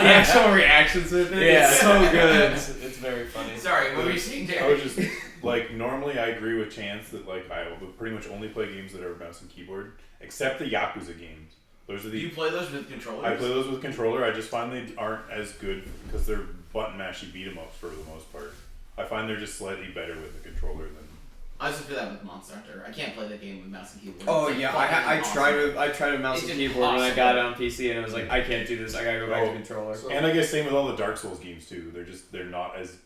the actual reactions with it. Yeah. It's so good. It's very funny. Sorry, what were you saying, I Derrick? was just like, normally I agree with Chance that like I will pretty much only play games that are mouse and keyboard, except the Yakuza games. Those are Do you the play those with controllers? I play those with controller. I just find they aren't as good because they're button mashy beat 'em ups for the most part. I find they're just slightly better with the controller than. I also feel that with Monster Hunter. I can't play that game with mouse and keyboard. Oh It's, like, yeah, fucking I awesome. tried with mouse It's and keyboard when I impossible. got it on PC, and I was like, I can't do this. I gotta go back to Oh. controller. So- And I guess same with all the Dark Souls games too. They're not as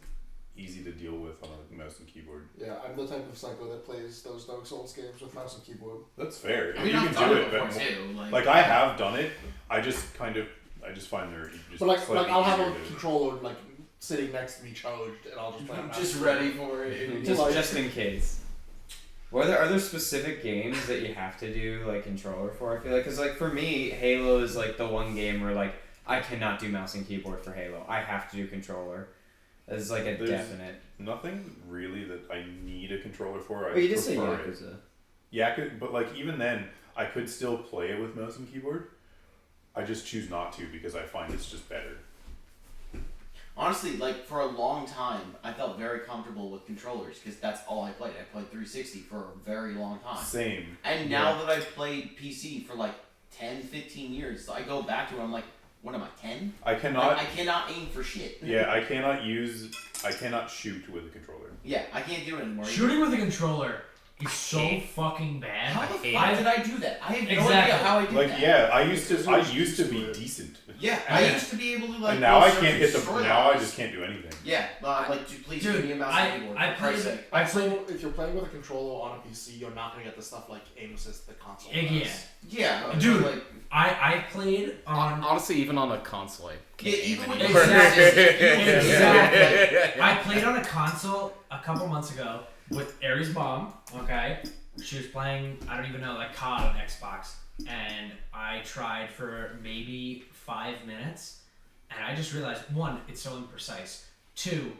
easy to deal with on a mouse and keyboard. Yeah, I'm the type of psycho that plays those Dark Souls games with mouse and keyboard. That's fair. I mean, you I've can done do it it, before but too. like I have done it. I just find they're just But like slightly I'll have a easier to- controller like sitting next to me charged, and I'll just play. on mouse Just and ready keyboard. for it. Just in case. Are there specific games that you have to do like controller for? I feel like, cause like for me, Halo is like the one game where like I cannot do mouse and keyboard for Halo. I have to do controller. It's like a There's- definite. Nothing really that I need a controller for. I But you did say prefer it. Yakuza. Yeah, but like even then, I could still play it with mouse and keyboard. I just choose not to because I find it's just better. Honestly, like for a long time, I felt very comfortable with controllers because that's all I played. I played 360 for a very long time. Same. And now that I've played PC for like 10, 15 years, I go back to it, I'm like, what am I, 10? I cannot. I cannot aim for shit. Yeah, I cannot shoot with a controller. Yeah, I can't do it anymore. Shooting with a controller is so fucking bad. How the hate fuck it. did I do that? I have no Exactly. idea how I did Like that. yeah, I used to be Stupid. decent. Yeah, I used to be able to like. And now go I search can't and hit the. destroy Now I those. just can't do anything. Yeah, like please Dude, give me a mouse and keyboard. I for Christ's played. sake. I played. If you're playing with a controller on a PC, you're not gonna get the stuff like aim assist the console. Yeah. does. Yeah, Dude. like I played on. Honestly, even on a console, I can't Yeah, aim even with anymore. Exactly. I played on a console a couple months ago with Aries Bomb, okay? She was playing, I don't even know, like COD on Xbox, and I tried for maybe 5 minutes, and I just realized, one, it's so imprecise. Two,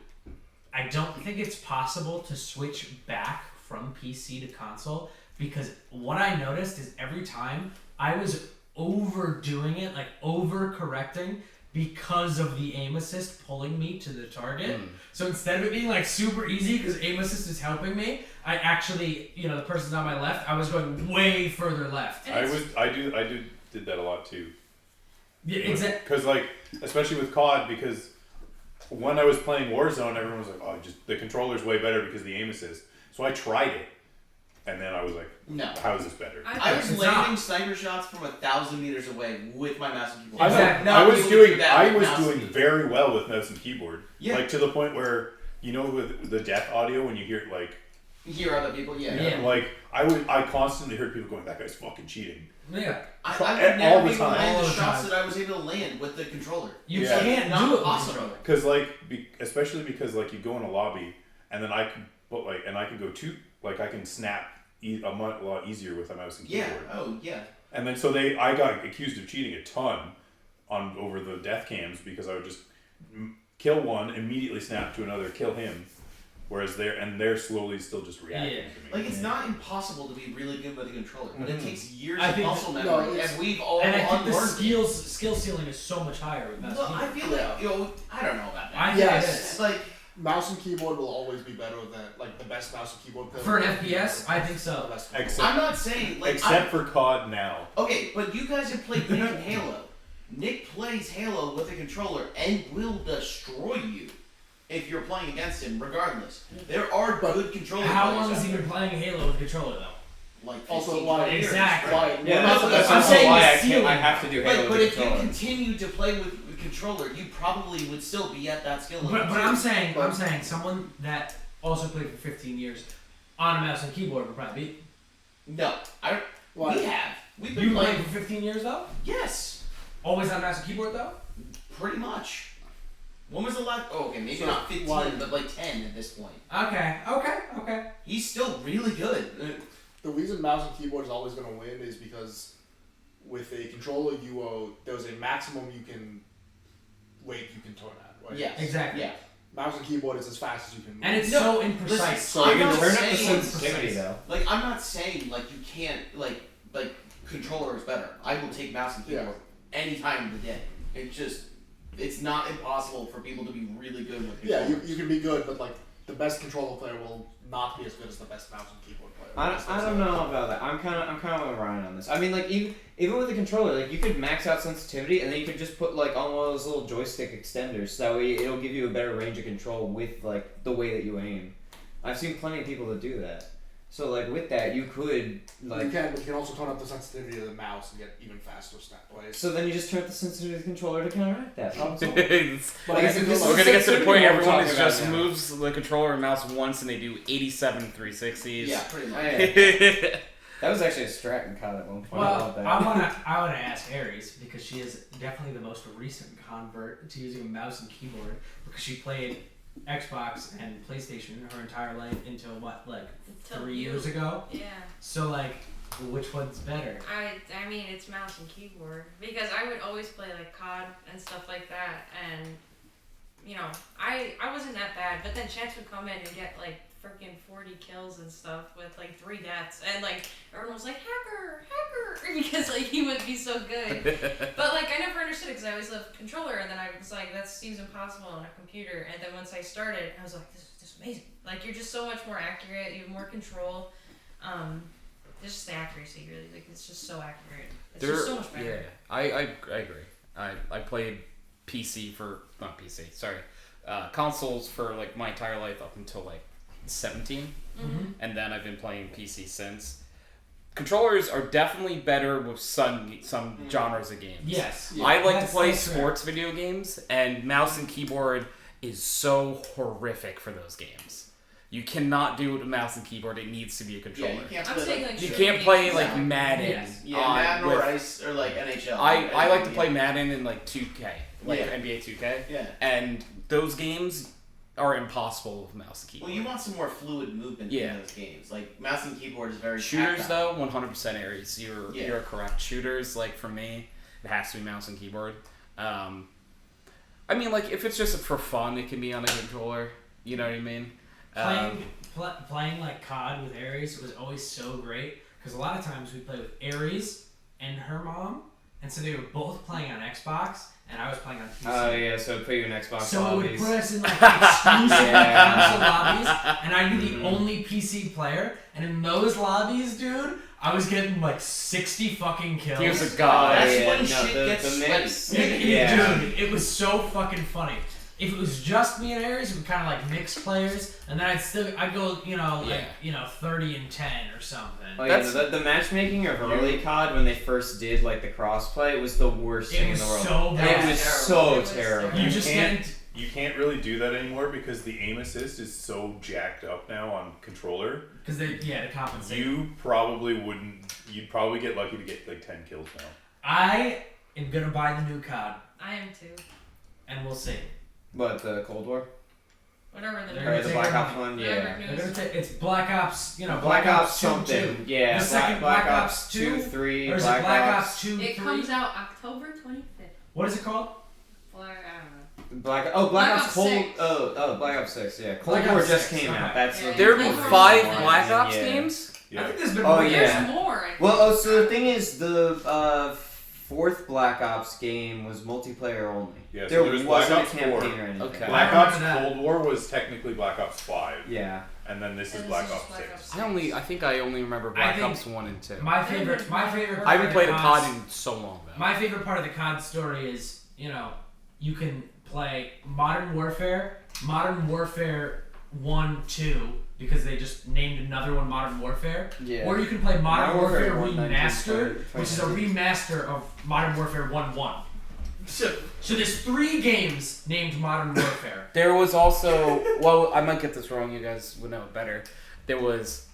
I don't think it's possible to switch back from PC to console, because what I noticed is every time I was overdoing it, like overcorrecting, because of the aim assist pulling me to the target. So instead of it being like super easy because aim assist is helping me, I actually, the person's on my left, I was going way further left. I did that a lot too. Yeah, exactly. Because like, especially with COD, because when I was playing Warzone, everyone was like, "Oh, just the controller's way better because of the aim assist." So I tried it, and then I was like, No. How is this better? I was landing sniper shots from 1,000 meters away with my mouse and keyboard. Exactly. I was doing doing very well with mouse and keyboard. Yeah. Like to the point where, with the death audio, when you hear it, like, You hear other people, Yeah. like I constantly heard people going, "That guy's fucking cheating." Yeah. I All would never the be able to time. land All the the shots time. that I was able to land with the controller. You Yeah. can't Not do it with possible. controller. Because like, especially because like you go in a lobby, and then I can go to I can snap a lot easier with a mouse and keyboard. Yeah. Oh, yeah. And then so I got accused of cheating a ton over the death cams because I would just kill one, immediately snap to another, kill him, whereas they're slowly still just reacting Yeah. to me. Like, it's not impossible to be really good with a controller, but it takes years I of think muscle that- memory, no, it's- and we've all And I think the unlearned it. skill ceiling is so much higher with mouse Well, and I keyboard. feel like, I don't know about that. I think Yes. it It's is. like, Mouse and keyboard will always be better than the best mouse and keyboard player. For an FPS, I think so. The best controller. Except- I'm not saying, like, Except for COD now. okay, but you guys have played Nick in Halo. Nick plays Halo with a controller and will destroy you if you're playing against him, regardless. There are good controller How players long has out he there. been playing Halo with a controller though? Like Also, 15, why- 20 years, Exactly. right? Yeah, Well, that's, that's that's what I'm also saying, why the I ceiling. have to do Halo But with if you controller. continue to play with controller, you probably would still be at that skill level. But too. I'm saying someone that also played for 15 years on a mouse and keyboard would probably beat. No, Why? we have. We've been You played playing. for 15 years though? Yes, Always on mouse and keyboard though? pretty much. When was the last? Oh, okay, maybe So, not 15, why- but like 10 at this point. Okay. He's still really good. The reason mouse and keyboard is always going to win is because with a controller, there's a maximum you can turn at, right? Yes. Exactly. Yeah. Mouse and keyboard is as fast as you can move. And it's No, so imprecise. listen, So You I'm can not turn up the saying- sensitivity though. Like, I'm not saying like you can't like controller is better. I will take mouse and keyboard any time of the day. It's not impossible for people to be really good with Yeah, controllers. you can be good, but the best controller player will not be as good as the best mouse and keyboard player. I don't know about that. I'm kind of with Ryan on this. I mean, like even with the controller, like you could max out sensitivity and then you could just put like on one of those little joystick extenders, so that way it'll give you a better range of control with like the way that you aim. I've seen plenty of people that do that. So like with that, you could like. You can, but you can also turn up the sensitivity of the mouse and get even faster snap plays. So then you just turn up the sensitivity of the controller to counteract that. Problem solved. It's- But Like, I think this We're is gonna get to the sensitivity point what we're everyone talking is about just now. moves the controller and mouse once and they do 87 360s. Yeah, pretty much. Yeah. That was actually a strat in COD at one point. I Well, love that. I wanna ask Aries because she is definitely the most recent convert to using a mouse and keyboard because she played Xbox and PlayStation her entire life until Until 3 you- years ago. Yeah. So which one's better? I mean, it's mouse and keyboard because I would always play like COD and stuff like that, and I wasn't that bad, but then Chance would come in and get like freaking 40 kills and stuff with like 3 deaths, and like everyone was like hacker because like he would be so good. But like I never understood it because I always loved controller, and then I was like that seems impossible on a computer, and then once I started, I was like this is just amazing. Like you're just so much more accurate, you have more control. It's just the accuracy, really. Like it's just so accurate. It's just so much better. Yeah, I agree. I played consoles for like my entire life up until like 17, and then I've been playing PC since. Controllers are definitely better with some genres of games. Yes. I like to That's play fair. sports video games, and mouse and keyboard is so horrific for those games. You cannot do it with mouse and keyboard. It needs to be a Yeah, controller. you can't I'm play saying like, like You shooting can't play games. like Madden. Yes. Madden with- or Ice or like NHL. I like to play Yeah. Madden in like 2K, like Yeah. NBA 2K, Yeah. and those games are impossible with mouse and keyboard. Well, you want some more fluid movement Yeah. in those games. Like mouse and keyboard is very Shooters tactile. though, 100% Aries. You're correct. Shooters, like for me, it has to be mouse and keyboard. I mean, like if it's just for fun, it can be on a controller. You know what I mean? Playing like COD with Aries was always so great because a lot of times we play with Aries and her mom, and so they were both playing on Xbox, and I was playing on PC. Oh yeah, so it'd put you in Xbox So lobbies. it would put us in like exclusive console lobbies, and I'd be the only PC player. And in those lobbies, dude, I was getting like 60 fucking kills. He was a god. That's yeah, when no, shit the gets mix. sweaty. Yeah. Dude, it was so fucking funny. If it was just me and Aries, we kind of like mixed players, and then I'd go, 30 and 10 or something. Oh yeah, That's- the matchmaking of early COD when they first did like the crossplay was the worst thing in the world. so It bad. was terrible. so It was terrible. terrible. You just get You can't really do that anymore because the aim assist is so jacked up now on controller. because to compensate. You probably wouldn't. You'd probably get lucky to get like 10 kills now. I am gonna buy the new COD, I am too. and we'll see. What, the Cold War? Whatever the They're Or gonna the take Black our Ops money. one? Whatever Yeah. They're gonna take it's Black Ops, Black Ops 2, something. 2. Yeah. The second Black Ops 2, 3, Or is Black it Black Ops. Ops 2, 3? It comes out October 25th. What is it called? Black, I don't know. Black Black Ops Ops Cold. 6. Oh, Black Ops 6. Yeah. Cold Black War Ops just 6, came okay. out. That's Yeah, the. There have Cold been War 5 one, Black Ops yeah. games? I Yeah. think there's been Oh, more. yeah. There's more. I think. Well, so the thing is, the fourth Black Ops game was multiplayer only. Yeah, so there there was Black wasn't Ops a campaign 4. or anything. Okay. Black I Ops remember that. Cold War was technically Black Ops 5, Yeah. and then this is And Black this is Ops Black 6. Ops I think I only remember Black think Ops 1 and 2. My favorite I part haven't of played the a COD's- COD in so long though. My favorite part of the COD story is, you can play Modern Warfare 1, 2, because they just named another one Modern Warfare. Yeah. Or you can play Modern Warfare 1, Remastered, which is a 2019. remaster of Modern Warfare 1. So there's 3 games named Modern Warfare. There was also, well, I might get this wrong, you guys would know it better. There was,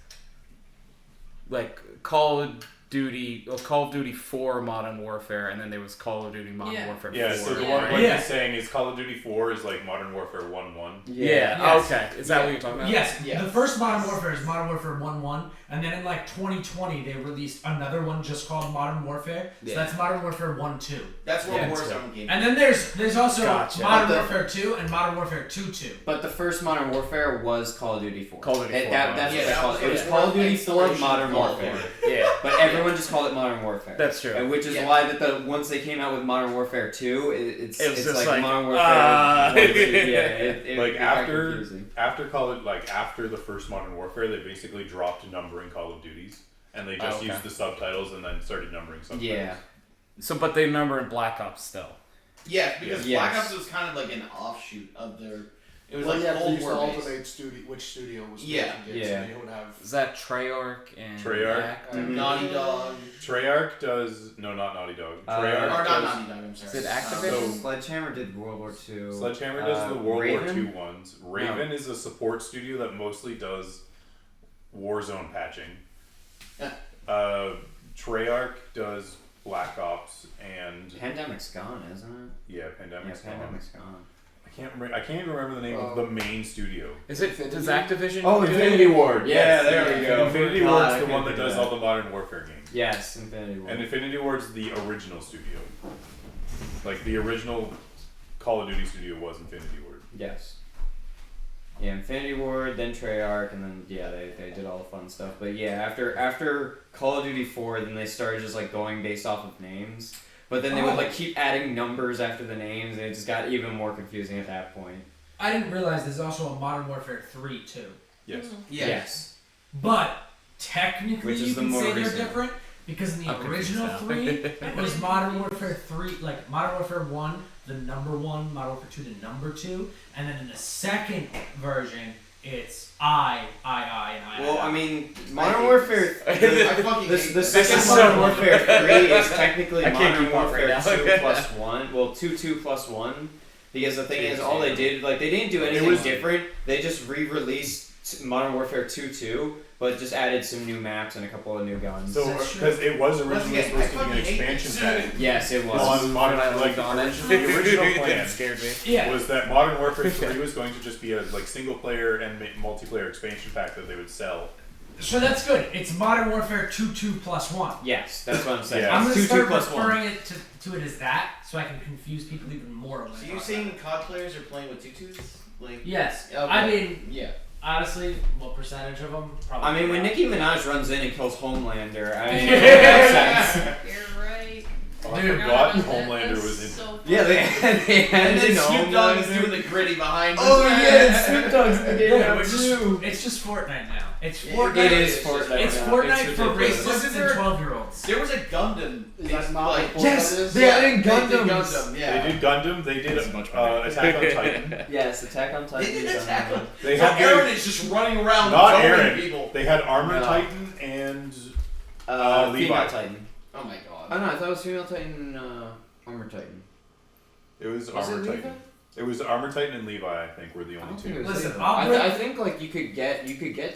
like, Call of Duty 4 Modern Warfare, and then there was Call of Duty Modern Yeah. Warfare 4. Yeah, so the Yeah. one Yeah. he's saying is Call of Duty 4 is like Modern Warfare 1-1. Yeah, Yes. okay. Is that what you're talking about? Yes, Yeah. the first Modern Warfare is Modern Warfare 1, and then in like 2020 they released another one just called Modern Warfare. So Yeah. that's Modern Warfare 1, 2. That's where Yeah, Warzone came. And then there's also Gotcha. Modern But the- Warfare 2 and Modern Warfare 2. But the first Modern Warfare was Call of Duty 4. Call of Duty 4, That's Modern what Warfare. they called it. It was Yeah. Call of Duty 4 Exploration Modern of Call of Warfare. Yeah. But everyone just called it Modern Warfare. That's true. And which is Yeah. why that once they came out with Modern Warfare 2, it's It was just like like, Modern Warfare. ah. 1, 2, yeah, it Like got after confusing. after the first Modern Warfare, they basically dropped numbering Call of Duties, and they just okay. used the subtitles and then started numbering subtitles. Yeah. So, but they number in Black Ops still. Yeah, because Yes. Black Ops was kind of like an offshoot of their. It was Well, like yeah, they Cold used to War based. alternate which studio was Yeah. making games, Yeah. so you would have Is that Treyarch and Treyarch? Active? Mhm. Naughty Dog. Treyarch does not Naughty Dog. Uh, Treyarch Or not does, Naughty Dog, I'm sorry. Is it Activision? So- Sledgehammer did World War II. Sledgehammer does the World Raven? War II ones. Raven is a support studio that mostly does Warzone patching. Yeah. Treyarch does Black Ops and Pandemic's gone, isn't it? yeah, Pandemic's Yeah, gone. Pandemic's gone. I can't even remember the name of the main studio. Is it? Does Activision? Oh, do it? Infinity Ward. Yeah, Yes, there we go. Infinity God, Ward's I the couldn't one that think of does all the Modern Warfare games. Yes, Infinity Ward. And Infinity Ward's the original studio. Like the original Call of Duty studio was Infinity Ward. Yes. Yeah, Infinity Ward, then Treyarch, and then they did all the fun stuff. But yeah, after Call of Duty 4, then they started just like going based off of names. But then they would like keep adding numbers after the names, and it just got even more confusing at that point. I didn't realize there's also a Modern Warfare 3 too. Yes. Yeah. Yes. But technically Which is you the can more say they're recent. different because in the I'm confused original now. 3 it was Modern Warfare 3, like Modern Warfare 1, the number 1, Modern Warfare 2, the number 2, and then in the second version it's I, and I. Well, I mean, Modern hate Warfare. I fucking The hate this. second is Modern so- Warfare 3 is technically I can't Modern keep up right Warfare now. 2 plus 1. Well, 2 plus 1. Because the thing is, all they did, like, they didn't do anything was- different. They just re-released Modern Warfare 2, but just added some new maps and a couple of new guns. So, That's true. because it was originally Once again, supposed to be an I fucking hate expansion this. pack. Yes, it was. On Modern, When I like looked on it. the original plan That scared me. Yeah. was that Modern Warfare 3 was going to just be a like single player and multiplayer expansion pack that they would sell. So that's good. It's Modern Warfare 2+1. Yes, that's what I'm saying. Yeah. I'm It's gonna 2, 2 start plus 1. referring it to it as that, so I can confuse people even more. When I So you're talk saying about COD players are playing with tutus? Like, it. Yes. Okay. I mean, yeah. honestly, what percentage of them? Probably. I mean, when not. Nicki Minaj runs in and kills Homelander, I mean, it makes sense. You're right. Oh, I Dude. forgot That- Homelander that's was in. so Yeah, they And had then in Snoop Dogg is Homelander. doing the gritty behind him. Oh yeah, Snoop Dogg's in the game Yeah, now too. it's just Fortnite now. It's Yeah, Fortnite. It is Fortnite. It's now. Fortnite It's for ridiculous. racists Wasn't and there- 12-year-olds. There was a Gundam. Is that not like, what Yes, that is? they are in They did Gundams. Gundam, yeah. They did Gundam. They did That's much better. Attack on Titan. Yes, Attack on Titan. They did is Attack on They So had Aaron is just running around not zoning Aaron. people. They had Armor No. Titan and Female Levi. Titan. Oh my god. Oh no, I thought it was Female Titan, Armor Titan. it was Was Armor it Titan. Levi? It was Armor Titan and Levi. I think were the I only don't think it two. was Listen, Levi. I'll break- I think like you could get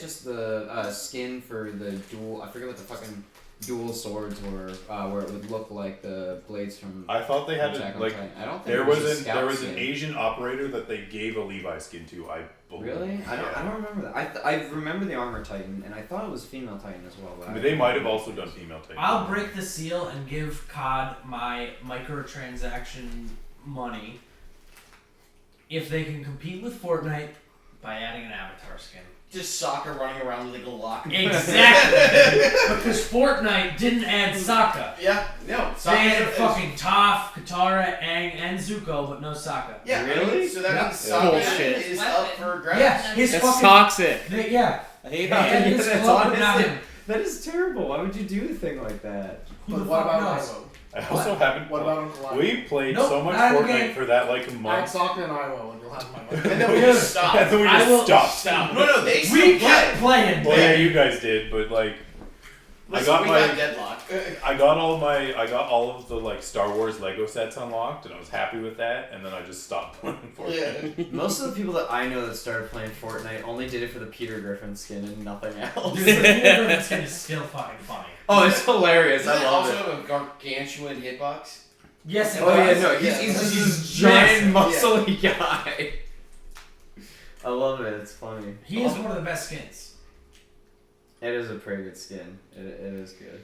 just the skin for the dual. I forget what the fucking dual swords were, where it would look like the blades from I thought they had Attack a, on like Titan. I don't think there it was, was a an scout there was skin. an Asian operator that they gave a Levi skin to. I believe. Really? I Yeah. don't remember that. I remember the Armor Titan, and I thought it was Female Titan as well. But I mean, they might have also done female Titan. I'll break the seal and give COD my microtransaction money if they can compete with Fortnite by adding an avatar skin. Just soccer running around with like a lock. Exactly! Because Fortnite didn't add Sokka. Yeah, no. They had Soccer is- fucking Toph, Katara, Aang, and Zuko, but no Sokka. Yeah, Really? So that Yeah. means Soccer Bullshit. is up for grabs. Yeah, his That's fucking... toxic. Yeah. I hate They had that. this That's club, but not honestly- him. That is terrible. Why would you do a thing like that? Who But the what fuck about knows? Ivo? I also haven't. What about Uncle Ivo? We played Nope, so much not in the Fortnite game. for that like a Add month. Sokka and Ivo and you'll have my money. And then we just stopped. And then we I just will- stopped. No, they still We play. kept playing. Well, yeah, you guys did, but like, Listen, I got we my- got deadlock. I got all of the like Star Wars Lego sets unlocked, and I was happy with that. And then I just stopped playing Fortnite. Yeah. Most of the people that I know that started playing Fortnite only did it for the Peter Griffin skin and nothing else. Dude, the Peter Griffin skin is still fucking funny. Oh, it's hilarious. Doesn't I it love also it. have a gargantuan hitbox? Yes, it Oh yeah, does. no, Yeah, he's this this is giant, massive, muscly guy. I love it. It's funny. He is one of the best skins. It is a pretty good skin. It is good.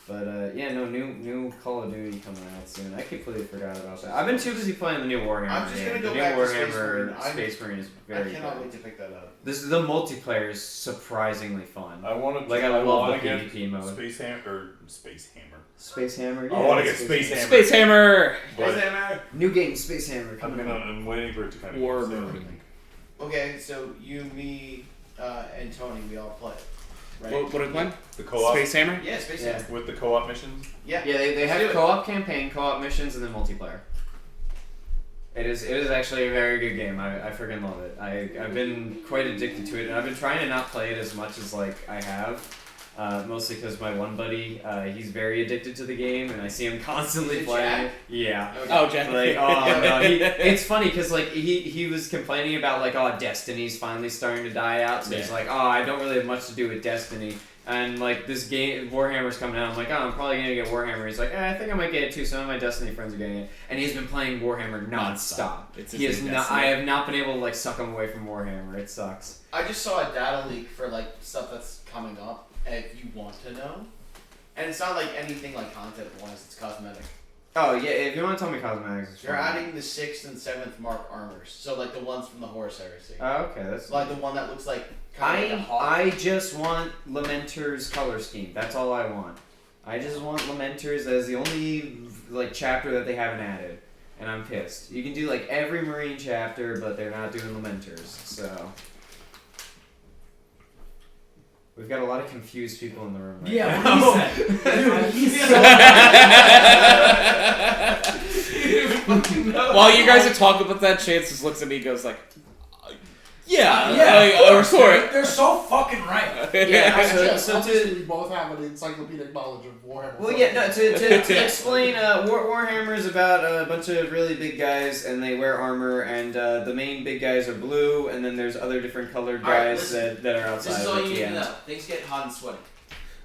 But yeah, no, new Call of Duty coming out soon. I completely forgot about that. I've been too busy playing the new Warhammer I'm just game. gonna go The new back to Space Warhammer Marine. Space Marine is I very cannot good. wait to pick that up. This the multiplayer is surprisingly fun. I want to Like I love want the to get PvP mode. Space Hammer. Space Hammer. I want to get Space Hammer. Space Hammer. But New game, Space Hammer I'm coming out. I'm waiting for it to kind of War get there, I Marine. think. Okay, so you, me, and Tony, we all play, right? What did when? The co-op Space Hammer? Yeah, Space Yeah. Hammer. with the co-op missions. Yeah. Yeah, they Let's do have it. co-op campaign, co-op missions, and then multiplayer. It is actually a very good game. I freaking love it. I've been quite addicted to it, and I've been trying to not play it as much as like I have. Mostly because my one buddy, he's very addicted to the game, and I see him constantly Is it playing. Jack? Yeah. Okay. Oh, Jack. Like, oh no, it's funny because like he was complaining about like, oh, Destiny's finally starting to die out, so he's Yeah. like, oh, I don't really have much to do with Destiny, and like this game Warhammer's coming out. I'm like, oh, I'm probably gonna get Warhammer. He's like, I think I might get it too. Some of my Destiny friends are getting it, and he's been playing Warhammer nonstop. It's He his is new not. Destiny. I have not been able to like suck him away from Warhammer. It sucks. I just saw a data leak for like stuff that's coming up, if you want to know. And it's not like anything like content-wise, it's cosmetic. Oh yeah, if you want to tell me cosmetics, it's They're fine. adding the 6th and 7th Mark armors. So like the ones from the Horus Heresy. Oh, okay, that's. Like the one that looks like kind of like a hawk. I just want Lamenter's color scheme. That's all I want. I just want Lamenter's as the only like chapter that they haven't added, and I'm pissed. You can do like every Marine chapter, but they're not doing Lamenter's. So we've got a lot of confused people in the room. Right Yeah, now. what he said. Dude, he's so While you guys are talking about that, Chance just looks at me and goes like, Yeah, Yeah, of course. They're so fucking right. Yeah, so obviously to we both have an encyclopedic knowledge of Warhammer. well, yeah, no, to explain, Warhammer is about a bunch of really big guys, and they wear armor, and the main big guys are blue, and then there's other different colored Alright, guys listen. that are outside This is of all the you need to TN. know. Things get hot and sweaty.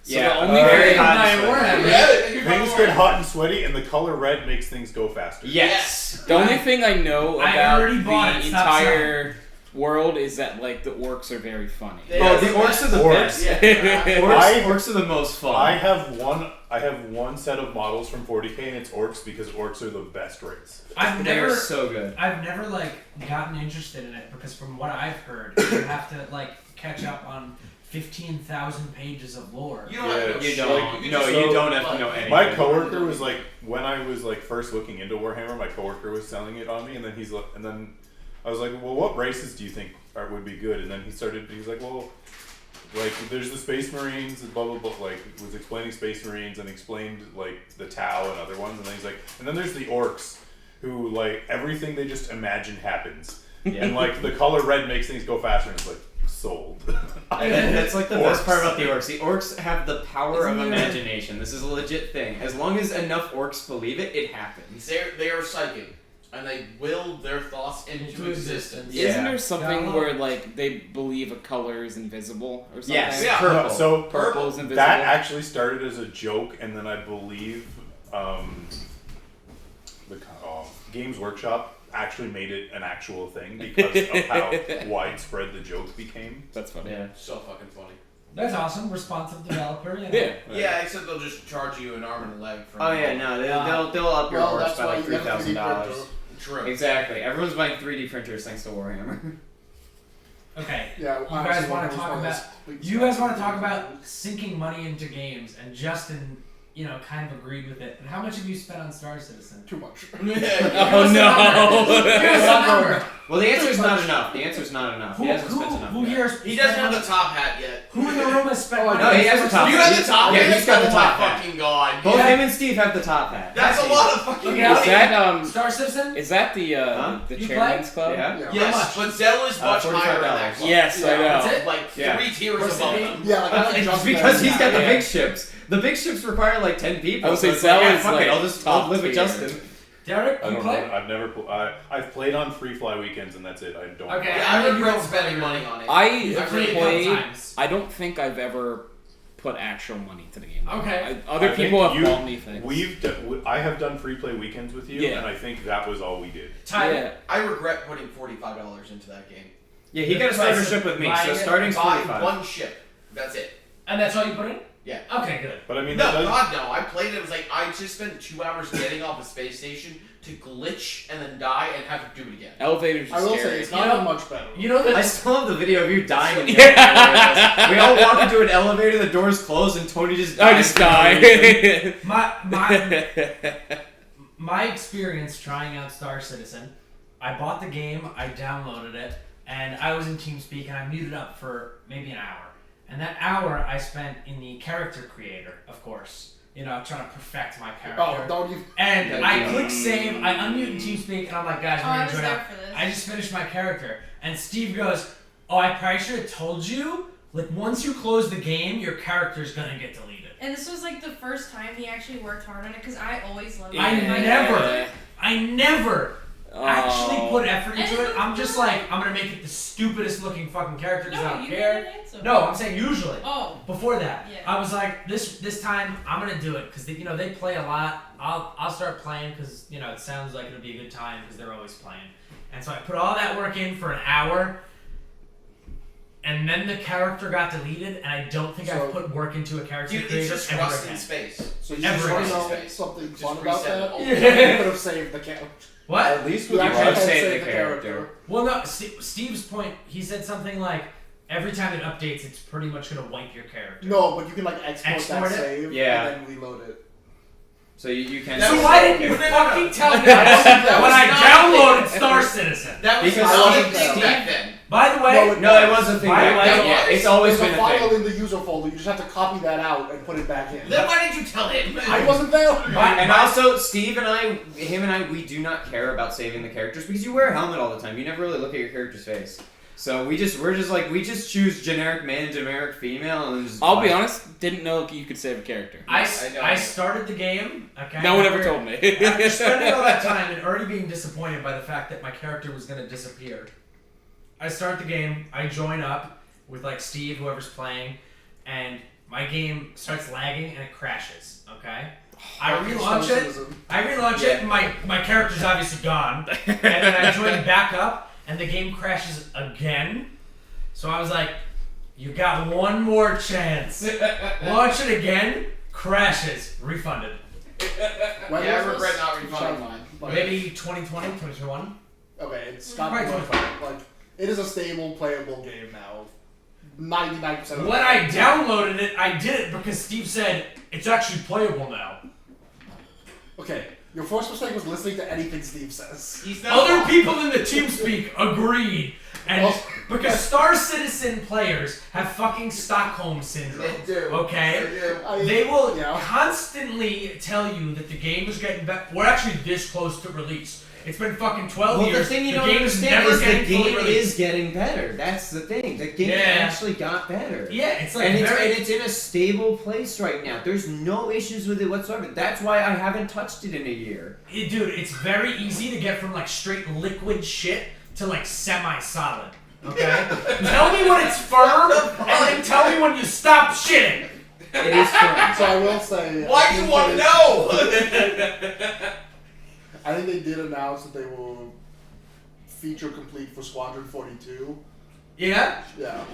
So Yeah, the only very thing hot I and sweaty. Warhammer. Things get hot and sweaty, and the color red makes things go faster. Yes. The only thing I know I about already bought the it, stop entire world is that like the orcs are very funny. Oh, the orcs are the Orcs. best. Yeah. Orcs are the most fun. I have one set of models from 40k, and it's orcs because orcs are the best race. I've They are never, so good. I've never like gotten interested in it because from what I've heard, you have to like catch up on 15,000 pages of lore. You don't have to know You shit. don't. You No, just- you don't have to like, know anything. My coworker was like, when I was like first looking into Warhammer, my coworker was selling it on me, and then then I was like, well, what races do you think would be good? And then he's like, well, like there's the Space Marines, and blah blah blah. Like was explaining Space Marines and explained like the Tau and other ones, and then he's like, and then there's the orcs, who like everything they just imagine happens, and like the color red makes things go faster, and it's like sold. That's like the best Orcs. part about the orcs. The orcs have the power of Isn't there- imagination. This is a legit thing. As long as enough orcs believe it, it happens. They are psychic, and they will their thoughts into existence. Yeah. Isn't there something Yeah. where like they believe a color is invisible or something? Yes, Yeah. purple. So Purple is invisible. that actually started as a joke, and then I believe Games Workshop actually made it an actual thing because of how widespread the joke became. That's funny. Yeah. So fucking funny. That's awesome. Responsive developer. You know. Yeah. Yeah, except they'll just charge you an arm and a leg for. Oh yeah, no, they'll up your Well, orcs that's by why like you got a 3D $3,000. printer. True. Exactly. Everyone's buying 3D printers thanks to Warhammer. Okay. Yeah, You honestly, guys want those to talk ones- about? You guys want to talk about sinking money into games? And Justin, kind of agreed with it. But how much have you spent on Star Citizen? Too much. Oh Give us a number. Well, the answer's not enough. The answer's not enough. Who, He hasn't who, spent enough. who yet. here? He doesn't have the top hat yet. Who in the room has spent? Oh, money No, he on has a Star top You hat. have the top Yeah, hat? he's got the Oh top my hat. fucking god. Both Yeah. him and Steve have the top hat. That's a lot of fucking Yeah. money. Is that Star Citizen? is that the Huh? the You Chairman's Club? Yeah. Yeah. Yes, How much? but Zell is much $45. higher than that club. Yes, I Yeah. know. That's it? Like Yeah. 3 tiers What's above the them. Yeah, like I like It's Just because he's got the Yeah. big ships. The big ships require like 10 people. I would say so it's Zell like, yeah, is, fuck like, it, I'll just top live with tier. Justin. Derrick, I you don't play? know. I've never. I've played on free fly weekends, and that's it. I don't. Okay. Yeah, I I know you regret don't spending play. money on it. I I've have played it a couple played. times. I don't think I've ever put actual money to the game. Okay. Other I people think have you- bought me things. I have done free play weekends with you, Yeah. and I think that was all we did. Tyler, Yeah. I regret putting $45 into that game. Yeah, he The got a price starter of ship with me, buying so it, starting's Buy 45. one ship. That's it. and that's all you put in? Yeah. Okay, good. But I mean, No, that does, God no. I played it. It was like I just spent 2 hours getting off a space station to glitch and then die and have to do it again. Elevators I are will say scary. it's You not know- much better. You know I that still have the video of you dying in the Yeah. elevator. We all walk into an elevator, the doors close, and Tony just dies. I just die. my experience trying out Star Citizen, I bought the game, I downloaded it, and I was in TeamSpeak and I muted up for maybe an hour. And that hour I spent in the character creator, of course. Trying to perfect my character. Oh, don't you? And I click save, I unmute in TeamSpeak, and I'm like, guys, Oh, we're I gonna was join there up. for this. I just finished my character. And Steve goes, oh, I probably should have told you, like, once you close the game, your character's gonna get deleted. And this was like the first time he actually worked hard on it because I always loved I it. never actually Oh. put effort into And it. it's I'm just not- like, I'm gonna make it the stupidest looking fucking character because I No, don't you care. made it handsome. No, I'm saying usually. Oh. Before that, Yeah. I was like, this time I'm gonna do it because they play a lot. I'll start playing because it sounds like it'll be a good time because they're always playing. And so I put all that work in for an hour, and then the character got deleted, and I don't think So- I've put work into a character Dude, creator it's just ever rust again. in space. So you Ever just want to again. know Space. something Just fun about reset that? it all. You could have saved the character. What? At least You with actually your had to save save the character. Well, no. Steve's point. He said something like, every time it updates, it's pretty much gonna wipe your character. No, but you can like export Export that it? save Yeah. and then reload it. So you can. So why didn't you fucking tell me That that when was I not downloaded a thing. Star Citizen? That was Because not I a wasn't thing there. back then. By the way, No, it was a thing. Why- back why- then. Yeah, it's always There's been a a file thing. in the user folder. You just have to copy that out and put it back in. Then why didn't you tell him? I wasn't there. And also, Steve and I, him and I, we do not care about saving the characters because you wear a helmet all the time. You never really look at your character's face. So we just choose generic man, generic female, and just. I'll be honest, didn't know you could save a character. I know. started the game. Okay. No one ever told me. After spending all that time and already being disappointed by the fact that my character was gonna disappear, I start the game. I join up with like Steve, whoever's playing, and my game starts lagging and it crashes. Okay. I relaunch it. And my character's obviously gone, and then I join back up, and the game crashes again. So I was like, "You got one more chance. Launch it again. Crashes. Refunded." I regret not refunding mine. Maybe 2020, 2021. Okay, it's got Probably 2020. like it is a stable, playable game now. 99% of When I downloaded it, I did it because Steve said it's actually playable now. Okay, your first mistake was listening to anything Steve says. Other people in the TeamSpeak agreed, and Well- because Star Citizen players have fucking Stockholm syndrome. They do. Okay. They will constantly tell you that the game is getting better. We're actually this close to release. It's been fucking 12 Well, years. the thing you the don't game is understand never is the getting fully game released. is getting better. That's the thing. The game actually got better. Yeah, it's like and very. it's in a stable place right now. There's no issues with it whatsoever. That's why I haven't touched it in a year. Dude, it's very easy to get from like straight liquid shit to like semi-solid. Okay? Tell me when it's firm, and then tell me when you stop shitting. It is firm. So I will say. Why do you want to know? I think they did announce that they will feature complete for Squadron 42. Yeah? Yeah.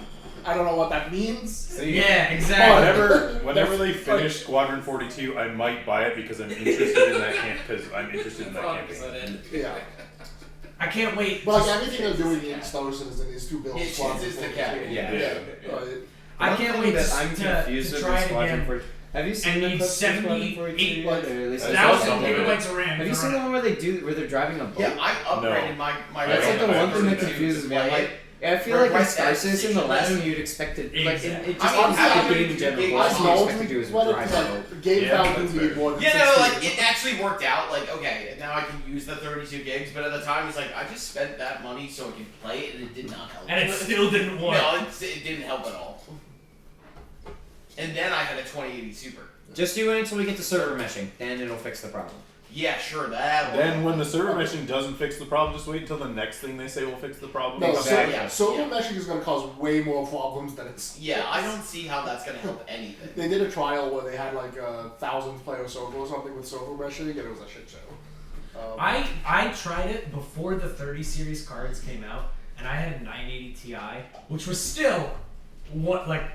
I don't know what that means. See, Yeah, exactly. whenever they finish Squadron 42, I might buy it because I'm interested in that campaign. Yeah. I can't wait. But like everything they're doing in Star Citizen is to build It's Squadron the 42. cat. Yeah. Right. I One can't thing wait that to, I'm confused to with try it Squadron again. 42. Have you seen And the need clips of Squadron 78 42? Or at least I saw 1,000 some of it. gigabytes of RAM. Have you seen the one where they're driving a boat? Yeah, I upgraded my That's like the I one thing that haven't confuses me. I'm play like, I feel like in Right, Star that's Citizen, the the last issue. thing you'd expect to, like, it just I mean, obviously how the game in many general, gigs the last thing you I expect to do is know, drive a like, boat. Game Yeah, value that's need fair. more than Yeah, no, 60. like it actually worked out. Like, okay, now I can use the 32 gigs, but at the time it's like I just spent that money so I could play it, and it did not help. And it still didn't work. No, it didn't help at all. And then I had a 2080 Super. Just do it until we get to server meshing, then it'll fix the problem. Yeah, sure, that. Then when the server meshing doesn't fix the problem, just wait until the next thing they say will fix the problem. No, Exactly. server meshing is going to cause way more problems than it's. Yeah, I don't see how that's gonna help anything. They did a trial where they had like a 1,000-player server or something with server meshing, and it was a shit show. I tried it before the 30 series cards came out, and I had a 980 Ti, which was still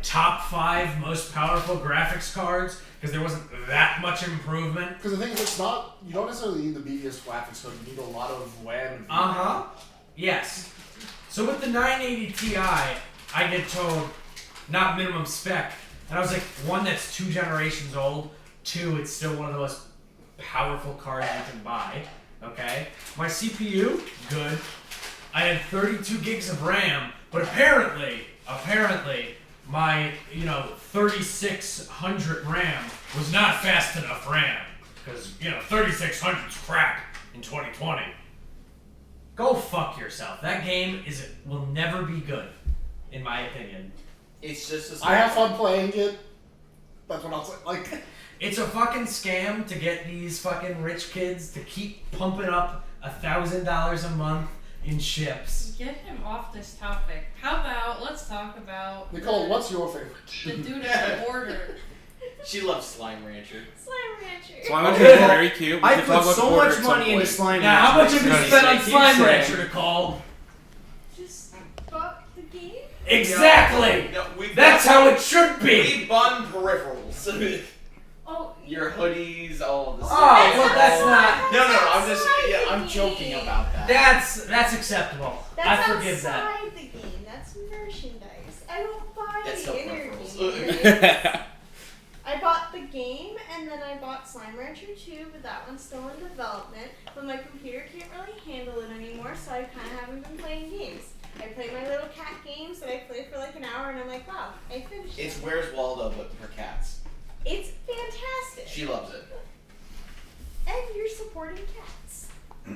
top 5 most powerful graphics cards because there wasn't that much improvement. Because the thing is, it's not. You don't necessarily need the BBS graphics card. You need a lot of RAM. And Yes. So with the 980 Ti, I get told not minimum spec, and I was like, one, that's 2 generations old. 2, it's still one of the most powerful cards you can buy. Okay. My CPU, good. I had 32 gigs of RAM, but apparently, my 3600 RAM was not fast enough RAM because 3600's crap in 2020. Go fuck yourself. That game will never be good, in my opinion. It's just. I have fun playing it. That's what I'll say. Like. It's a fucking scam to get these fucking rich kids to keep pumping up $1,000 a month in ships. Get him off this topic. How about let's talk about Nicole, what's your favorite? the dude at the border. She loves Slime Rancher. Slime Rancher. Slime Rancher is very cute. We I should put talk about so Border much at some money into point. Slime Now, how much Rancher. have you spent on Slime Rancher, Nicole? Just bought the game. Exactly! No, That's how it should be! We bun peripherals. Oh, Your hoodies, all of the Oh, stuff. well, that's not... No, I'm just. Yeah, I'm joking about that. That's acceptable. that's I forgive that. outside the game. That's merchandise. I don't buy That's still the inner peripherals. game. I bought the game and then I bought Slime Rancher 2, but that one's still in development. But my computer can't really handle it anymore, so I kind of haven't been playing games. I play my little cat games that I play for like an hour, and I'm like, wow, I finished It's it. Where's Waldo, but for cats. It's fantastic. She loves it. And you're supporting cats.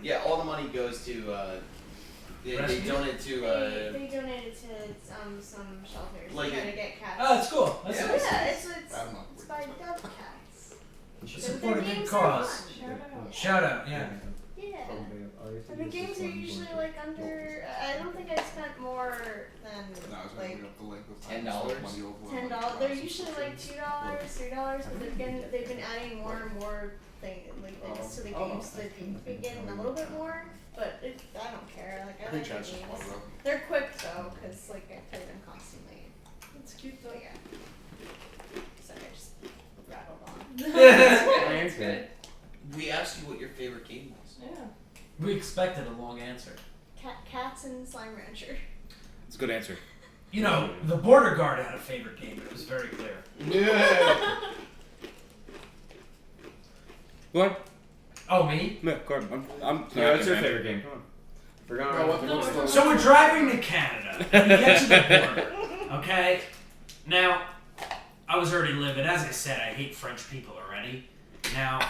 Yeah, all the money goes to They Rescues? donate to They donated to some shelters Like to try it- to get cats. Oh, that's cool. That's yeah, nice. it's by Dove Cats. You should So support a their good games are cause. fun. Shout out, yeah. Yeah. And the games are usually like under. I don't think I spent more than like $10. They're usually like $2, $3, but they've been adding more and more things to the games. So they've been getting a little bit more, but I don't care. Like I like the games. They're quick though, cause like I play them constantly. It's cute though, yeah. Sorry, I just rattled on. That's good. We asked you what your favorite game was. Yeah. We expected a long answer. Cats and Slime Rancher. It's a good answer. You know, the Border Guard had a favorite game, but it was very clear. Yeah. What? Oh, me? No, Gordon. I'm Yeah, what's your favorite game? Come on. We're going No, So we're driving to Canada. And we get to the border. Okay? Now, I was already livid. As I said, I hate French people already. Now,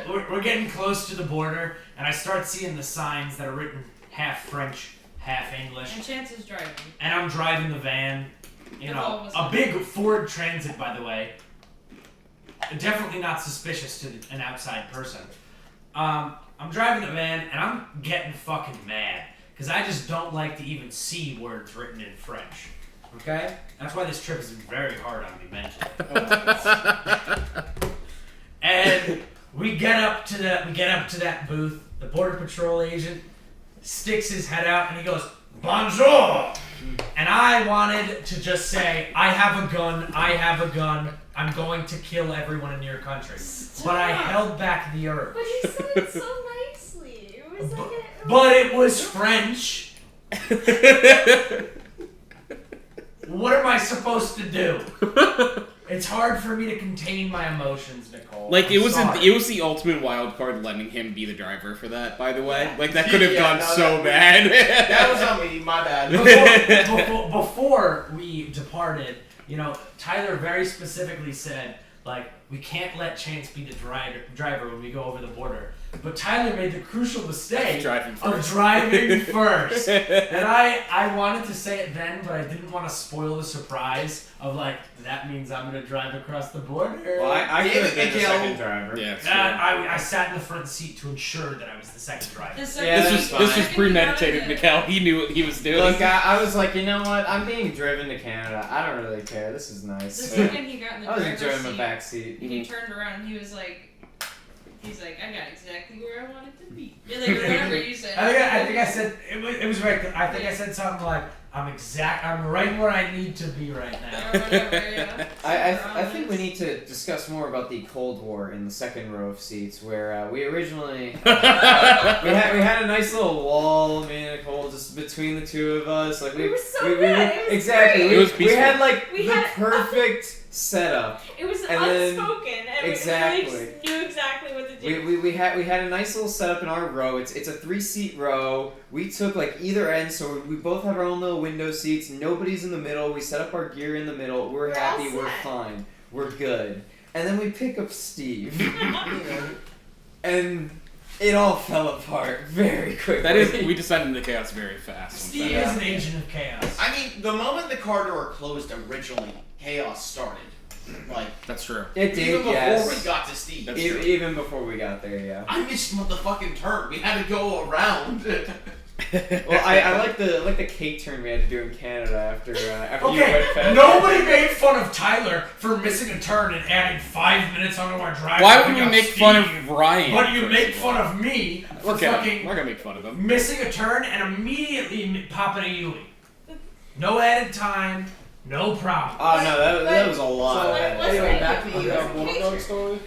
we're getting close to the border, and I start seeing the signs that are written half French, half English. And Chance is driving. And I'm driving the van. You With know, all of us a on. big Ford Transit, by the way. Definitely not suspicious to an outside person. I'm driving the van, and I'm getting fucking mad. Because I just don't like to even see words written in French. Okay? That's why this trip has been very hard on me mentally. And we get up to that booth. The Border Patrol agent sticks his head out and he goes, "Bonjour!" And I wanted to just say, I have a gun, I'm going to kill everyone in your country. But I held back the urge. But he said it so nicely. It was like But it was French. What am I supposed to do? It's hard for me to contain my emotions, Nicole. Like it I'm was sorry. it was the ultimate wild card letting him be the driver for that. By the way, like that could have Yeah, gone no, so that- bad. That was on me, my bad. Before we departed, you know, Tyler very specifically said, like, we can't let Chance be the driver when we go over the border. But Tyler made the crucial mistake Driving of driving first. And I wanted to say it then, but I didn't want to spoil the surprise of, like, that means I'm going to drive across the border. Well, I could have been the Miguel. second driver. Yeah, it's I sat in the front seat to ensure that I was the second driver. The second Yeah, this one, was I think premeditated, we got it. Miguel. He knew what he was doing. Look, I was like, you know what? I'm being driven to Canada. I don't really care. This is The nice. second he got in the I was driver's enjoying my seat, back seat. he turned around and he was like, I got exactly where I wanted to be. Or like, whatever you said. I think I said it was right. I think I said something like I'm right where I need to be right now. Or whatever, yeah. I think we need to discuss more about the Cold War in the second row of seats, where we originally we had a nice little wall, me and Nicole, just between the two of us. Like It was so good. It was exactly. great. It was We had like We the had- perfect setup. It was And then- unspoken, and exactly. we really just knew exactly what to do. We had a nice little setup in our row. It's a 3-seat row. We took like either end, so we both have our own little window seats. Nobody's in the middle. We set up our gear in the middle. We're We're happy. all We're set. fine. We're good. And then we pick up Steve, and it all fell apart very quickly. That is, we descended into chaos very fast. Steve Yeah. is an agent of chaos. I mean, the moment the car door closed originally, chaos started. Like, That's true. It did, even before yes. we got to Steve. That's true. Even before we got there, yeah. I missed the fucking turn. We had to go around. Well, I like the K turn we had to do in Canada after you Okay, went fast. nobody made fun of Tyler for missing a turn and adding 5 minutes onto our drive. Why to would pick we up make Steve. fun of Ryan? But you first make all? fun of me for Look at him. fucking We're gonna make fun of him. missing a turn and immediately popping a Yui. No added time, no problem. Oh no, that was a lot. So, let's anyway, make back it to the easier. Border Guard story.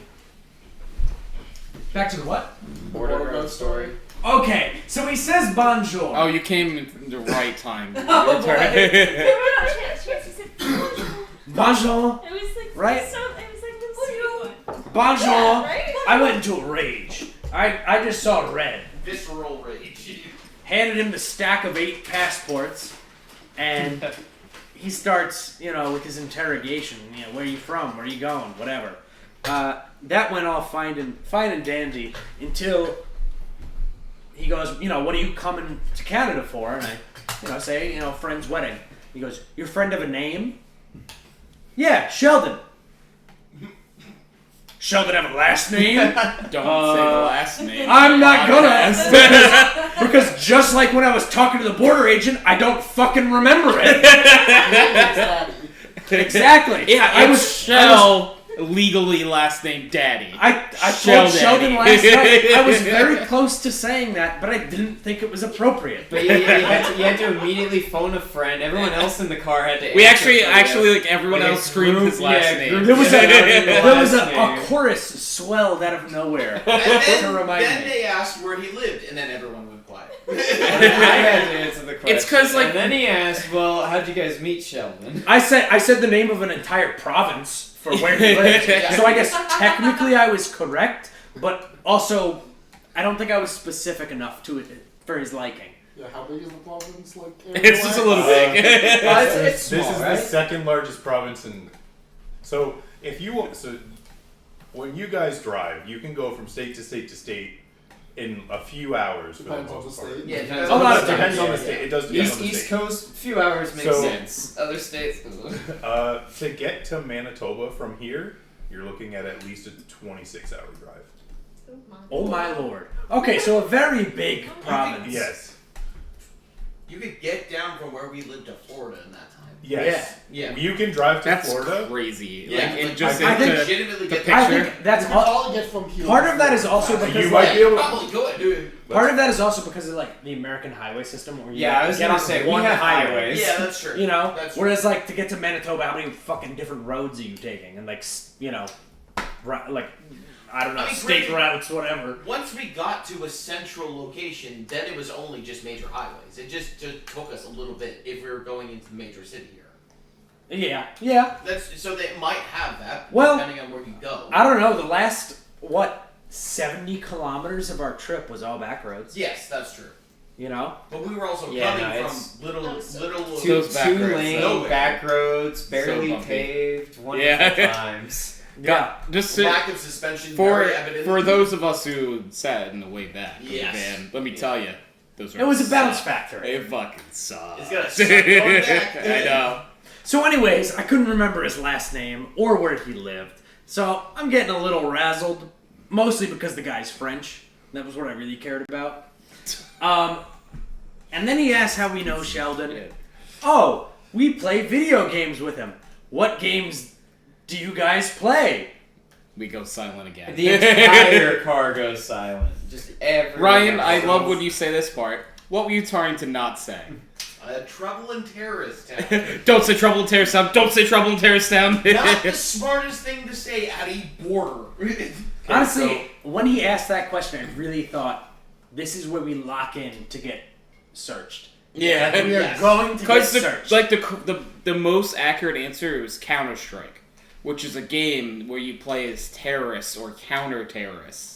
Back to the what? Border Guard story. Okay, so he says bonjour. Oh, you came in the right time. Oh, Your turn. Chance, he said, bonjour. Bonjour. It was like Right. So, it was like the sweet one. Bonjour. Yeah, right? I went into a rage. I just saw red. Visceral rage. Handed him the stack of 8 passports, and he starts, with his interrogation. Where are you from? Where are you going? Whatever. That went all fine and dandy until he goes, what are you coming to Canada for? And I, say, friend's wedding. He goes, your friend of a name? Yeah, Sheldon. Sheldon have a last name? Don't say the last name. I'm not gonna, because just like when I was talking to the border agent, I don't fucking remember it. Exactly. Yeah, I was legally last name Daddy. I told Sheldon last night. I was very close to saying that, but I didn't think it was appropriate. But you had to immediately phone a friend. Everyone else in the car had to. We actually, like everyone else screamed his last name. There was a chorus swelled out of nowhere to remind me. Then they asked where he lived, and then everyone went quiet. I had to answer the question. It's because and then he asked, "Well, how'd you guys meet, Sheldon?" I said the name of an entire province for where he lived. So I guess technically I was correct, but also I don't think I was specific enough to it for his liking. Yeah, how big is the province? Like, It's just a little big. It's small, This is right? the second largest province in. So when you guys drive, you can go from state to state to state in a few hours. Depends for on the most the part. state. Yeah, Depends A lot of the Depends state. on the state. It does depend on the East state. Coast, few hours makes So- sense. Other states. To get to Manitoba from here, you're looking at least a 26-hour drive. Oh my lord. Okay, so a very big province. Yes. You could get down from where we lived to Florida in that time. Yes. Yeah. You can drive to That's Florida. crazy. Yeah, Like, like, it just I think legitimately the get I picture. think that's You could probably get from here. part of that is also because You might be able to. Probably good. part of that is also because of like the American highway system where you Yeah, I was get gonna on say one we have highway. highways. Yeah, that's true. That's true. Whereas like to get to Manitoba, how many fucking different roads are you taking? And like like I don't know, I mean, state granted- routes, whatever. Once we got to a central location, then it was only just major highways. It just took us a little bit if we were going into the major city here. Yeah. That's so they might have that, Well, depending on where you go. I don't know. The last 70 kilometers of our trip was all back roads. Yes, that's true. But we were also Yeah, coming no, from it's- little Those back roads, two-lane nowhere. back roads, barely bumpy. paved, wonderful Yeah. times. Yeah. Just lack of suspension for very evident. those of us who sat in the way back, Yes. man, let me tell you, those It was a bounce suck. factor. It fucking sucks. It's gonna suck going back. I know. So anyways, I couldn't remember his last name or where he lived. So I'm getting a little razzled, mostly because the guy's French. That was what I really cared about. And then he asked how we know Sheldon. Yeah. Oh, we play video games with him. What games do you guys play? We go silent again. The entire car goes silent. Just every. Ryan, I love when you say this part. What were you trying to not say? Trouble in Terrorist Town. Don't say trouble in Terrorist Town. Don't say trouble in Terrorist Town. Not the smartest thing to say at a border. Honestly, when he asked that question, I really thought, this is where we lock in to get searched. Yeah. We are Yes. going to get Because searched. the most accurate answer was Counter-Strike, which is a game where you play as terrorists or counter-terrorists.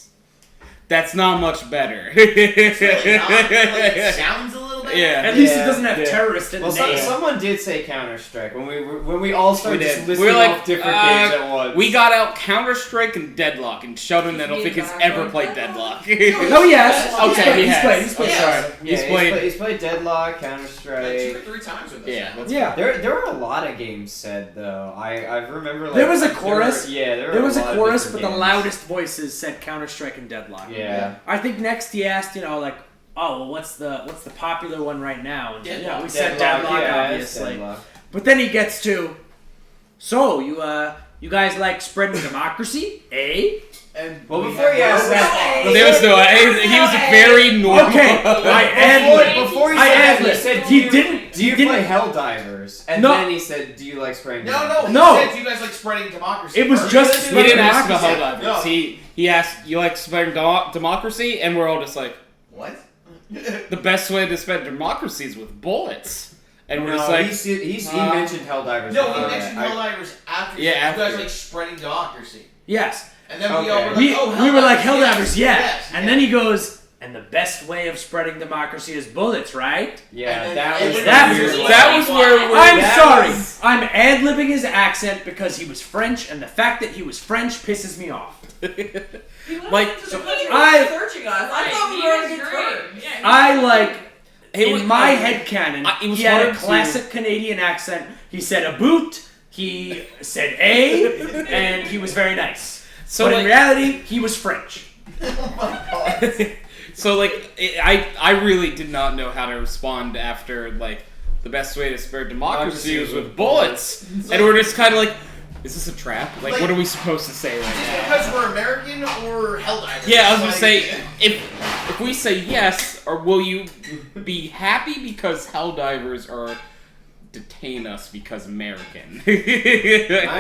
That's not much better. It's really not, but, like, it sounds a little bit. Yeah. At least it Yeah. doesn't have Yeah. terrorist in Well, the name. someone did say Counter-Strike when we all started We just did. listing We were like, off different games at once. We got out Counter-Strike and Deadlock, and Sheldon, I don't think has ever played Deadlock. No, yes. Okay, he has. He's played. Yes. Sorry. Yeah, He's he's played Deadlock, Like 2 Counter-Strike. or 3 times with us. Yeah, now. that's Yeah. There were a lot of games said though. I remember like There was a there chorus. were- yeah, There was a lot of chorus, but different the games. loudest voices said Counter-Strike and Deadlock. Yeah. I think next he asked, like, oh, well, what's the popular one right now? And Deadlock. we said Deadlock, yeah, obviously. Deadlock. But then he gets to, so you guys like spreading democracy, eh? And Well, we before have you ask no that, way. There was no. He was very normal. Okay, Before he I said that, ad-libbed. he said, He do you didn't- play Helldivers? And No. then he said, do you like spraying No, democracy? No. He said you guys like spreading democracy. It was first. just He didn't ask about democracy. Helldivers. No. He asked, you like spreading democracy? And we're all just like, What? the best way to spread democracy is with bullets. And we're No, just like, he mentioned Helldivers. No, before he that. mentioned Helldivers after. Yeah, you after. guys like spreading democracy. Yes. And then we Okay. all were like, We, oh, we were like, Helldivers, Helldivers, yeah. yes, And yeah. then he goes, and the best way of spreading democracy is bullets, right? Yeah, And that then was it that the was- weird that one. was where we're. I'm that sorry. was- I'm ad-libbing his accent because he was French, and the fact that he was French pisses me off. Like, searching us. I Right, thought we he were on a was good great. terms. Yeah, he I was like. great. In my headcanon, it was he had a hard to- classic Canadian accent. He said a boot. He said a, and he was very nice. So, But like- in reality, he was French. Oh my god. So I really did not know how to respond after like the best way to spread democracy was with bullets, and we're just kind of like, is this a trap? Like, what are we supposed to say right now? Because we're American or Helldivers? Yeah, I was gonna Like, say if we say yes, or will you be happy because Helldivers are detain us because American? My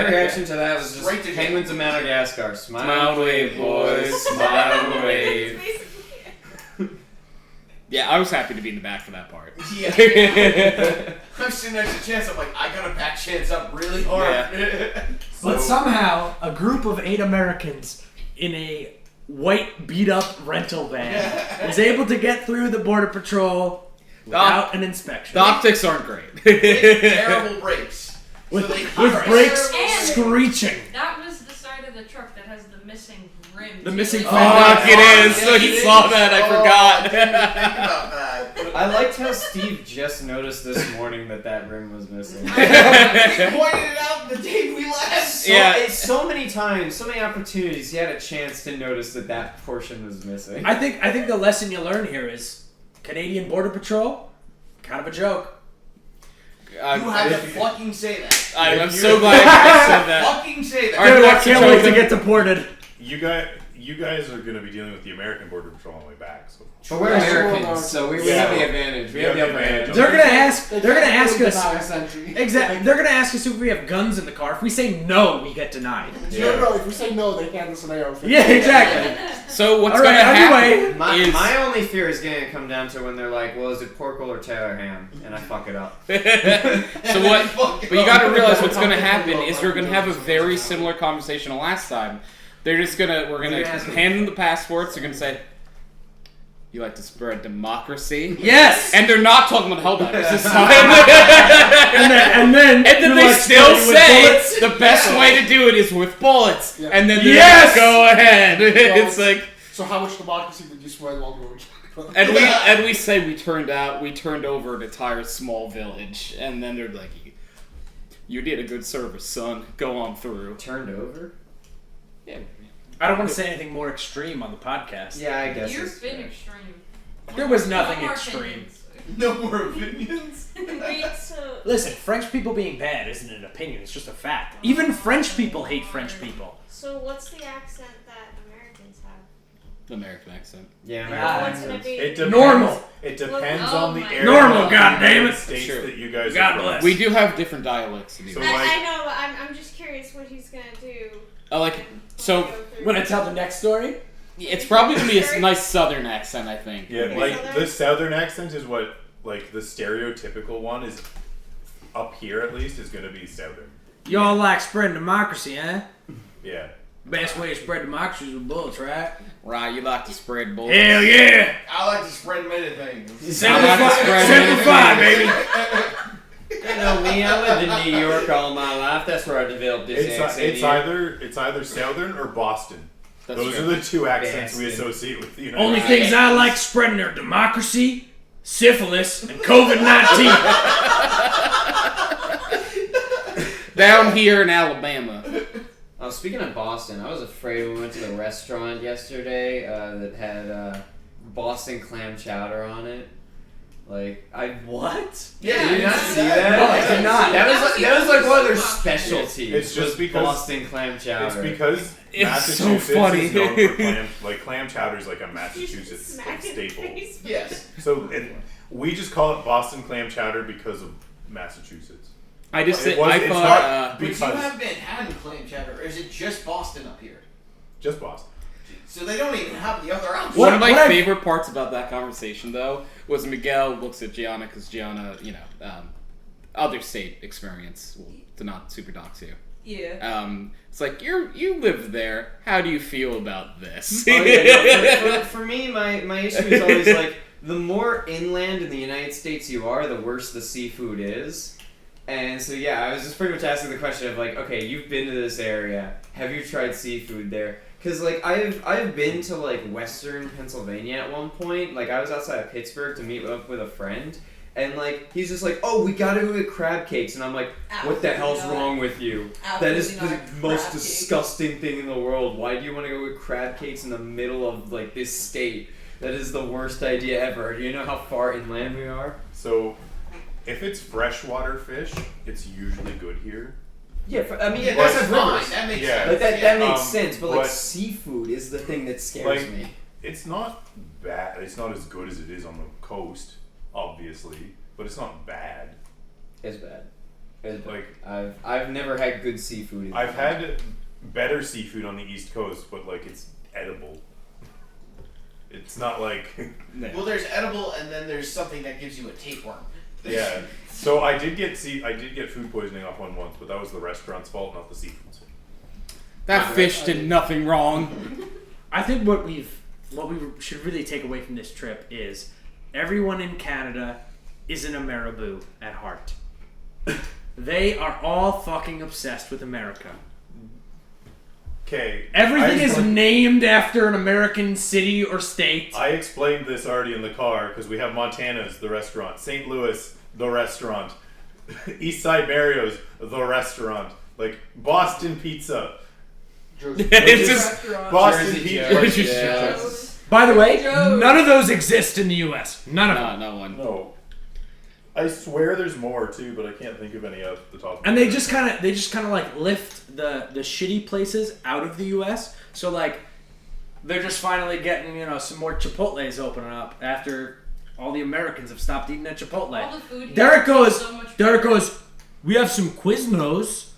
reaction to that was just Straight to Penguins of Madagascar. Smile, Smile and wave, boys. Smile and wave. Yeah, I was happy to be in the back for that part. Yeah. I'm sitting next to Chance. I'm like, I gotta back Chance up really hard. But somehow, a group of 8 Americans in a white beat-up rental van was able to get through the border patrol without an inspection. The optics aren't great. With terrible brakes. With, So they- with brakes And- screeching. That was the side of the truck that has the missing rim. The too. missing Like, fender. Fuck, it is. So you saw that, I forgot. I didn't even think about that. I liked how Steve just noticed this morning that rim was missing. We pointed it out the day we left. So, Yeah. it's so many times, so many opportunities, he had a chance to notice that portion was missing. I think the lesson you learn here is Canadian Border Patrol, kind of a joke. You have to fucking say that. I'm so glad I said that. Fucking say that. All right, Dude, I what's can't the wait to token? get deported. You guys are going to be dealing with the American Border Patrol on the way back. So. But we're Americans, so we Yeah. have the advantage. We You have the have upper the hand. advantage. They're gonna ask. They They're gonna can't ask really us. deny us entry. Exactly. They're gonna ask us if we have guns in the car. If we say no, we get denied. No, if we say no, they hand us an arrow. Yeah, exactly. So what's All right, gonna anyway. happen My only fear is going to come down to when they're like, well, is it pork or Taylor ham? And I fuck it up. So what? But you got to realize what's going to happen is we're going to have a very similar conversation to last time. We're gonna hand them the passports. They're gonna say, "You like to spread democracy?" Yes. And they're not talking about Helldivers this time. And then they like, still with say bullets? the best way to do it is with bullets. Yeah. And then they're Yes! like, go ahead. It's like, So how much democracy did you spread while we were? and we say we turned over an entire small village, and then they're like, "You did a good service, son. Go on through." Turned over? Yeah. I don't want to say anything more extreme on the podcast. Yeah, I guess. You've it's been fair. extreme. There was No nothing more extreme. opinions. No more opinions. Wait, so Listen, French people being bad isn't an opinion, it's just a fact. Even French people hate French people. what's the accent that Americans have? The American accent. Yeah, What's American gonna accents. be? It depends. Normal. It depends Oh on the my area. Normal, of the goddammit. United States Sure. that you guys God are from. bless. We do have different dialects to do. So, that. like- I know, but I'm just curious what he's gonna do. So When I tell the next story, it's probably gonna be a nice Southern accent, I think. Yeah, Okay, like Southern? the Southern accent is what, like the stereotypical one is, up here at least, is gonna be Southern. y'all like spreading democracy, eh? Yeah. Best way to spread democracy is with bullets, right? Right, you like to spread bullets. Hell yeah! I like to spread many things. I like to spread Simplify, anything. baby. You know me, I lived in New York all my life. That's where I developed this accent. It's either Southern or Boston. That's Those true. are the two accents we Boston. associate with the United Only States. things I like spreading are democracy, syphilis, and COVID-19. Down here in Alabama. Oh, speaking of Boston, I was afraid when we went to the restaurant yesterday that had Boston clam chowder on it. Like, what? Yeah, Did you not see that? No, I did not. That was like one of their specialties. It's just was because- Boston clam chowder. It's because It's Massachusetts so funny. is known for clam chowder is like a Massachusetts Smack like, in the staple. face. Yes. So we just call it Boston clam chowder because of Massachusetts. I just It said, was- I it's thought, hard But you because have Manhattan clam chowder, or is it just Boston up here? just Boston. So they don't even have the other option. one of my what I- favorite parts about that conversation, though, was Miguel looks at Gianna, because Gianna, other state experience, well, to not super dox you. Yeah. It's like, you live there, how do you feel about this? Oh, yeah, no, for me, my issue is always like, the more inland in the United States you are, the worse the seafood is. And so, yeah, I was just pretty much asking the question of like, okay, you've been to this area. Have you tried seafood there? Cause like I've been to like Western Pennsylvania at one point. Like I was outside of Pittsburgh to meet up with a friend, and like he's just like, "Oh, we gotta go get crab cakes," and I'm like, "What the hell's wrong with you? That is the most disgusting thing in the world. Why do you want to go get crab cakes in the middle of like this state? That is the worst idea ever. Do you know how far inland we are?" So, if it's freshwater fish, it's usually good here. Yeah, I mean, Yeah, that's that's a fine. rivers. That makes Yeah. sense. Like that makes Um, sense, but like but- seafood is the thing that scares Like, me. It's not bad. It's not as good as it is on the coast, obviously, but it's not bad. It's bad. It's bad. Like I've never had good seafood. In I've had better seafood on the East Coast, but like it's edible. It's not like Well, there's edible, and then there's something that gives you a tapeworm. yeah. So I did get food poisoning off one once, but that was the restaurant's fault, not the seafood's. That fish did nothing wrong. I think what we should really take away from this trip is everyone in Canada is an Ameriboo at heart. They are all fucking obsessed with America. Okay. Everything is named after an American city or state. I explained this already in the car because we have Montana's, the restaurant, St. Louis, the restaurant, East Side Mario's, the restaurant, like Boston Pizza, It's just Boston Jersey Pizza. Joe's, Yeah. By the way, Joe. none of those exist in the U.S. None of them. no one. No, I swear there's more too, but I can't think of any off the top. Of And my they head. just kind of like lift the shitty places out of the U.S. So like they're just finally getting some more Chipotles opening up after all the Americans have stopped eating at Chipotle. All the food here Derrick is so much Derrick better. goes, we have some Quiznos.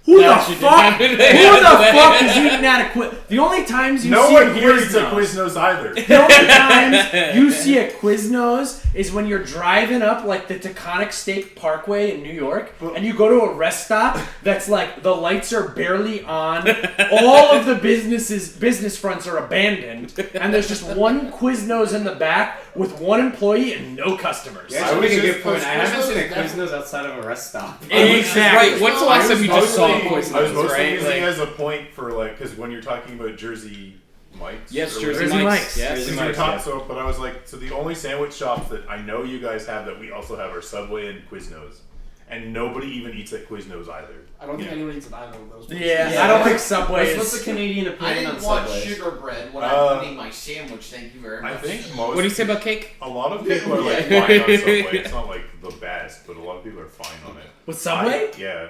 Who That the actually did fuck? happen. Who the fuck is eating at a Quiz? The only times you no see one a here eats a Quiznos. Quiznos either. The only times you see a Quiznos is when you're driving up like the Taconic State Parkway in New York, and you go to a rest stop that's like the lights are barely on, all of the business fronts are abandoned, and there's just one Quiznos in the back with one employee and no customers. Yeah, I I was make a just- good point. I haven't seen a Quiznos- Quiznos outside of a rest stop. Exactly. Right, when's the last time you just saw Quiznos, I was mostly right? using Like- it as a point for like, because when you're talking about Jersey Mike's, Yes, or Jersey Jersey Mike's. Mike's. Yes. Jersey whatever, Mike's, top, yeah. so, but I was like, so the only sandwich shops that I know you guys have that we also have are Subway and Quiznos, and nobody even eats at Quiznos either. I don't think Yeah. anyone eats at either of those places. Yeah, I don't think Subway What's the is. Canadian I opinion on didn't want Subway? sugar bread when Uh, I'm eating my sandwich. Thank you very much. I think most. What do you say about cake? A lot of people are like fine on Subway. It's not like the best, but a lot of people are fine on it. With Subway? Yeah.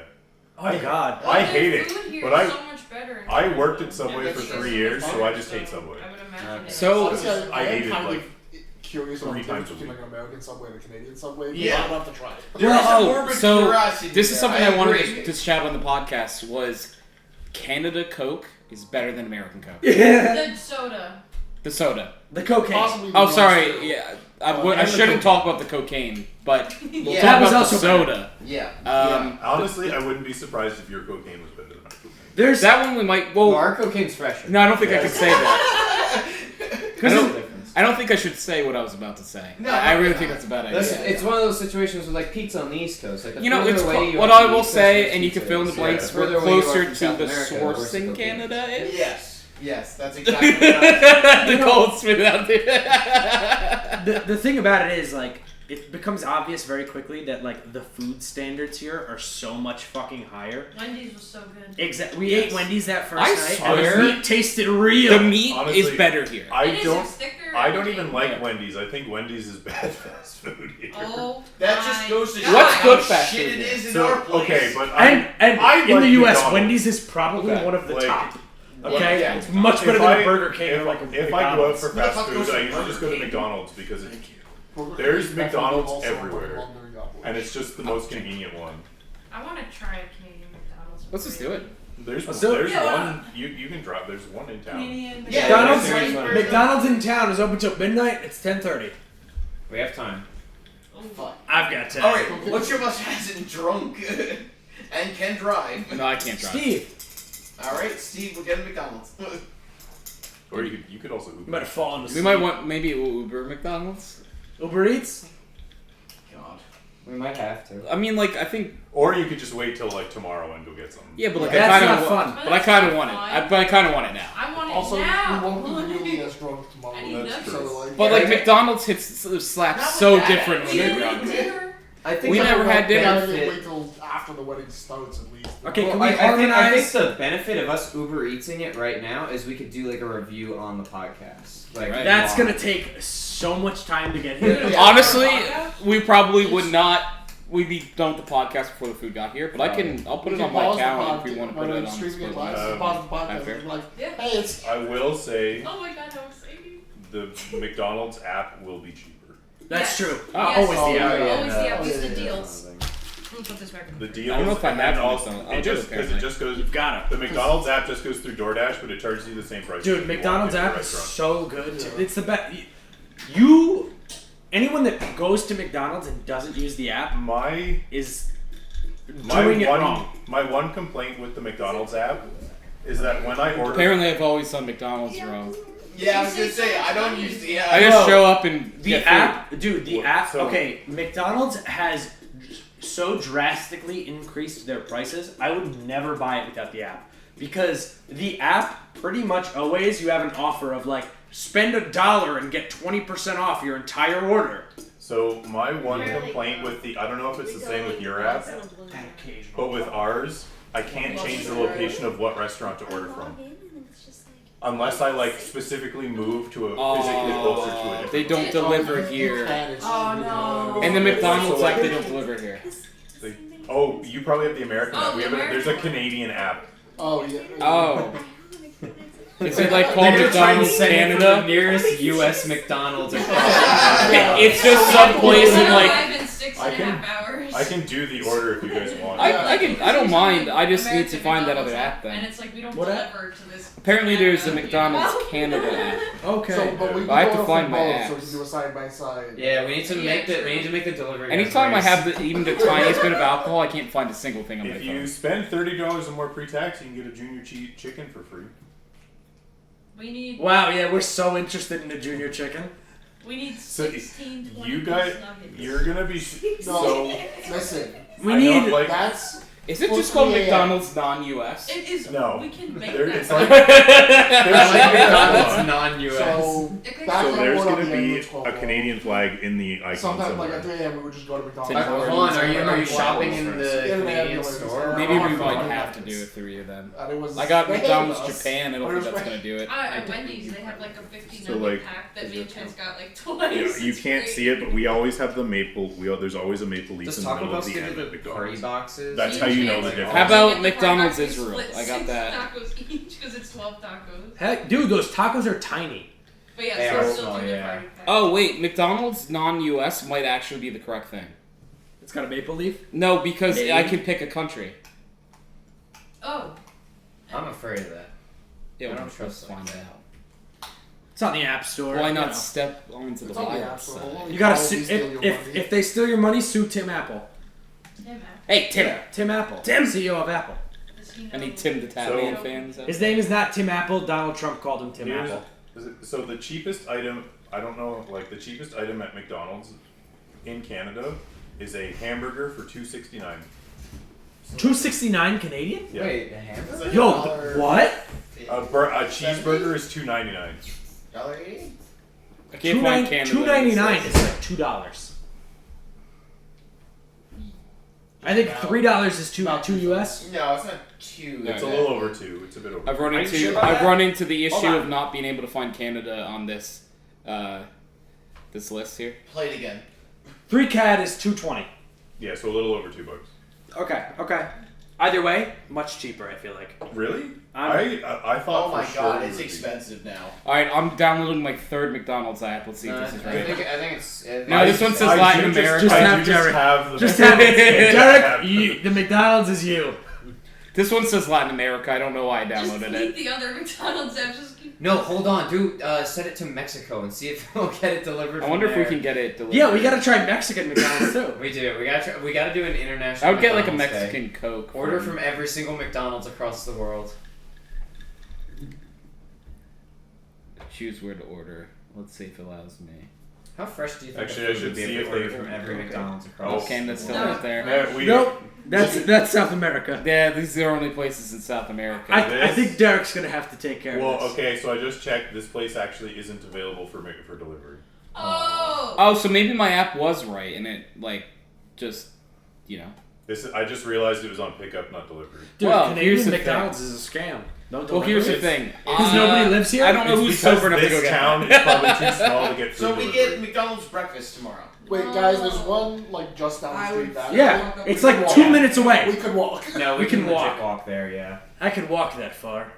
Oh my god. I All hate the it, food here but is so much better in I Canada. worked at Subway Yeah, for because 3 it's years, so I far, just hate Subway. I would imagine it's So- Honestly, I I am hated, kind like, of curious about 3 the times difference a between week. like an American Subway and a Canadian Subway. Yeah. I don't have to try it. There is a Oh, morbid so curiosity this is there. something I wanted agree. to shout on the podcast was Canada Coke is better than American Coke. Yeah. The soda. The soda. The cocaine. Possibly the Oh, ones sorry. that- Yeah, and I the shouldn't cocaine. talk about the cocaine, but we'll Yeah. talk That was about the also better. soda. Yeah. Honestly, I wouldn't be surprised if your cocaine was better than our cocaine. There's That one we might. Well, Well, our cocaine's fresher. no, I don't think I could say that. There's I no don't- difference. I don't think I should say what I was about to say. No, I really no. think that's a bad idea. That's, It's one of those situations with like pizza on the East Coast. Like the You know, further it's away you what are I from the will East Coast, say, the and you can pizza fill in the is. blanks. The We're further away you are closer from to South the America, the source worse the in cocaine Canada is. Yes, that's exactly what I was Nicole spit it out there. the thing about it is like it becomes obvious very quickly that like the food standards here are so much fucking higher. Wendy's was so good. Exactly. We Yes. ate Wendy's that first I night. swear- and the meat tasted real. The meat Honestly, is better here. I It is, don't. it's thicker, I don't everything. even like Yeah. Wendy's. I think Wendy's is bad fast food here. Oh, That just goes to show What's how good fast shit food it here? is in So our place. okay, but and I in like the U.S., McDonald's. Wendy's is probably Okay. one of the Like, top. Okay, yeah. it's much better If than I- a Burger King if, or like a if I go out McDonald's. for Who the fast fuck food, goes to I usually just go to Burger King? McDonald's because it, Burger There's King is McDonald's definitely also everywhere. one of the longer operators. and it's just the most convenient one. I want to try a Canadian McDonald's. Let's just do it. There's So- there's Yeah. one you can drop. There's one in town. Canadian Yeah, McDonald's, there's one. McDonald's in town is open till midnight. It's 10:30. We have time. Oh, Fuck. I've got time. All right, which of us hasn't drunk and can drive? No, I can't drive. Steve, All right, Steve, we're getting McDonald's. Or you could also you Uber. better fall in the We might want maybe we'll Uber McDonald's. Uber Eats. God. We might have to. I mean, like, I think. Or you could just wait till like tomorrow and go get some. Yeah, but like That's I kind not of. fun. But I kind of want it. But I kind of want it now. I want it Also, now. we won't be really as drunk tomorrow. I need That's nuggets. true. But like McDonald's hits slaps Not so with that different when We they're didn't drunk. eat dinner. I think We the never had dinner. Gotta benefit- wait till after the wedding starts at least. Okay, Well, can we I think organize? the benefit of us Uber Eating it right now is we could do like a review on the podcast. Like Right. That's live. gonna take so much time to get We're here. gonna Honestly, podcast? we probably would not. We'd be done with the podcast before the food got here. But I'll put it on my calendar if we want to put it on. Streaming it Split live, Lines. pause the podcast. after. And be like, Yeah. hey, it's I will say Oh my god, how exciting. the McDonald's app will be cheaper. That's Yes. true. Oh. Yes. Always the Oh, app. yeah. Always the app. Oh, Use yeah, the yeah, deals. I'm gonna put this back in. The I deals don't know if I and have then one, also so I'll it do it, just because it just goes. You've got The it. McDonald's app just goes through DoorDash, but it charges you the same price. Dude, if you McDonald's walk into a app is restaurant. so good. Yeah. It's the best. Anyone that goes to McDonald's and doesn't use the app My is my doing it one wrong. my one complaint with the McDonald's app is that when I order Apparently, I've always done McDonald's wrong. Yeah, I was gonna say I don't use the app. I just Bro, show up and The get app, dude, the What- app. so- Okay, McDonald's has so drastically increased their prices. I would never buy it without the app because the app pretty much always you have an offer of like spend $1 and get 20% off your entire order. So my one Rarely complaint go. with the I don't know if it's We the go same with like your once app, in a blue moon. but with ours, I can't change the location of what restaurant to order I from log in and it's just like. unless I like specifically move to a physically closer to a different. They don't deliver here. Oh, no. And the McDonald's So, like like- they don't deliver here. They- Oh, you probably have the American Oh, app. We the have there's a American one. Canadian app. Oh, yeah. Oh. I Is it like called They're trying to McDonald's send it to the Canada? nearest U.S. McDonald's. It's just some place in like. I've been 6.5 hours. I can do the order if you guys want. I don't mind. I just need to American find that other McDonald's app And then. it's like we don't What app? deliver to this. Apparently, there's a Canada. McDonald's Canada app. Okay. So, but we But I have can to go find from my both, so we apps. can do a side by side. Yeah, we need to Yeah, make the true. delivery. Anytime I race. have even the tiniest bit of alcohol, I can't find a single thing on my If you phone. spend $30 or more pre-tax, you can get a junior chicken for free. We need. Wow, yeah, we're so interested in the junior chicken. We need So, 16, 20 You guys, nuggets. you're gonna be No, so. listen, We I need. don't like. that's Is it just called Yeah. McDonald's non-US? It is. No. We can make There, that. it's like I there's like McDonald's. McDonald's non-US. so. It could Back So on there's board on gonna the end be of 12 a Canadian flag in the icon Sometimes, like somewhere. at 3 a.m., we would just go to McDonald's. Tim Hortons. Hold on, are you Wow. shopping in the Yeah, Canadian ambulance. store? Maybe Oh, we my might God. have to do it through you then. And it was I got they McDonald's hated us. Japan. I don't But it think was that's gonna do it. At Wendy's, they have like a 50 So, nugget like, pack that is me and there- Chance got like Yeah, twice. you It's can't great. see it, but we always have the maple. There's always a maple leaf Does in the Taco middle Bell of the give end you at the curry McDonald's. boxes? That's Me how and you know Chance the get difference. How about the curry McDonald's box, we Israel? split I got 6 that. tacos each because it's 12 tacos. Heck, dude, those tacos are tiny. But yeah, They so are we're still small, doing the yeah. party pack. Oh wait, McDonald's non-US might actually be the correct thing. It's got a maple leaf. No, because Maybe. I can pick a country. Oh. I'm afraid of that. Yeah, I don't let's trust find that. out. It's on the App Store. Why you not know. step onto the It's on the wild app, so side? only You gotta probably sue. steal your If money. if they steal your money, sue Tim Apple. Tim App. Hey Tim, Yeah, Tim Apple. Tim, CEO of Apple. Does he know? any Tim the Tatman fans? out His there? name is not Tim Apple. Donald Trump called him Tim Here's- Apple. So the cheapest item, I don't know, like the cheapest item at McDonald's in Canada is a hamburger for $2.69. $2.69 Canadian? Yeah. Wait, a hamburger? It's like Yo, $1. what? A cheeseburger is $2.99. $1.80? I can't find Canada. $2.99 is like $2. I think $3 is two US. No, it's not two. It's a little over 2. It's a bit over. I've run Are you into sure about I've that? run into the issue Hold on. of not being able to find Canada on this this list here. Play it again. 3 CAD is $2.20. Yeah, so a little over $2. Okay. Either way, much cheaper. I feel like. Really? I'm- I thought Oh my for sure god, it it's would be. expensive now. All right, I'm downloading my third McDonald's app. Let's see No, if this is I right. think it's. No, this one says I Latin do just- America. Just I have do just Derrick. have the Just have it. have Derrick, the McDonald's is you. This one says Latin America. I don't know why I Just downloaded delete it. the other McDonald's app. Just keep. No, hold on, dude. Set it to Mexico and see if we'll get it delivered. I wonder from if we there. can get it delivered. Yeah, we gotta try Mexican McDonald's too. We do. We gotta do an international. I would get like a McDonald's day. Mexican Coke. Order from every single McDonald's across the world. Choose where to order. Let's see if it allows me. How fresh do you think Actually, the I food should would be see if if they they- ordered from every okay. McDonald's across? Okay, that's still No. right there. Nope. That's South America. Yeah, these are the only places in South America. I think Derrick's gonna have to take care Well, of this. okay, so I just checked. This place actually isn't available for delivery. Oh. Oh, so maybe my app was right, and it just, I just realized it was on pickup, not delivery. Dude, Well, Canadian here's the McDonald's is a scam. Don't Well, here's the deliver it. thing. Because nobody lives here? I don't know It's who's because sober enough to go this get town that. is probably too small to get food So we delivery. get McDonald's breakfast tomorrow. Wait, guys, there's one like just down the I street. would- That Yeah, it's like walk. 2 minutes we away. could walk. No, We can legit walk. walk there, yeah. I could walk that far.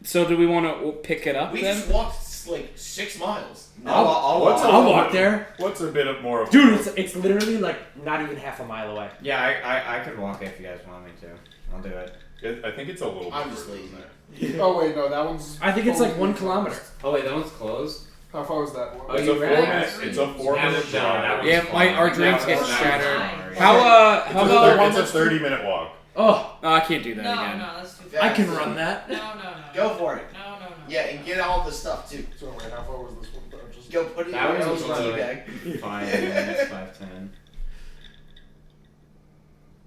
So do we want to pick it up We then? just walked like 6 miles. I'll walk there. What's a bit of more of Dude, it's literally like not even half a mile away. Yeah, I could walk if you guys want me to. I'll do it. I think it's a little bit I'm just further lazy. than that. Oh wait, no, that one's. I think it's like totally 1 kilometer. Oh wait, that one's closed? How far was that one? Oh, It's you a ran? 4-minute. It's a 4-minute No, that drive. was Yeah, fine. our dreams That get was shattered. fine. How It's about? a 30-minute walk. Oh, No, I can't do that No, again. no, that's too I fast. can run that. No, no, no. Go for it. No, no, no. Yeah, and get all the stuff too. So wait, how far was this one? Just Go put it in That your was little tea like bag. 5 minutes, 5:10.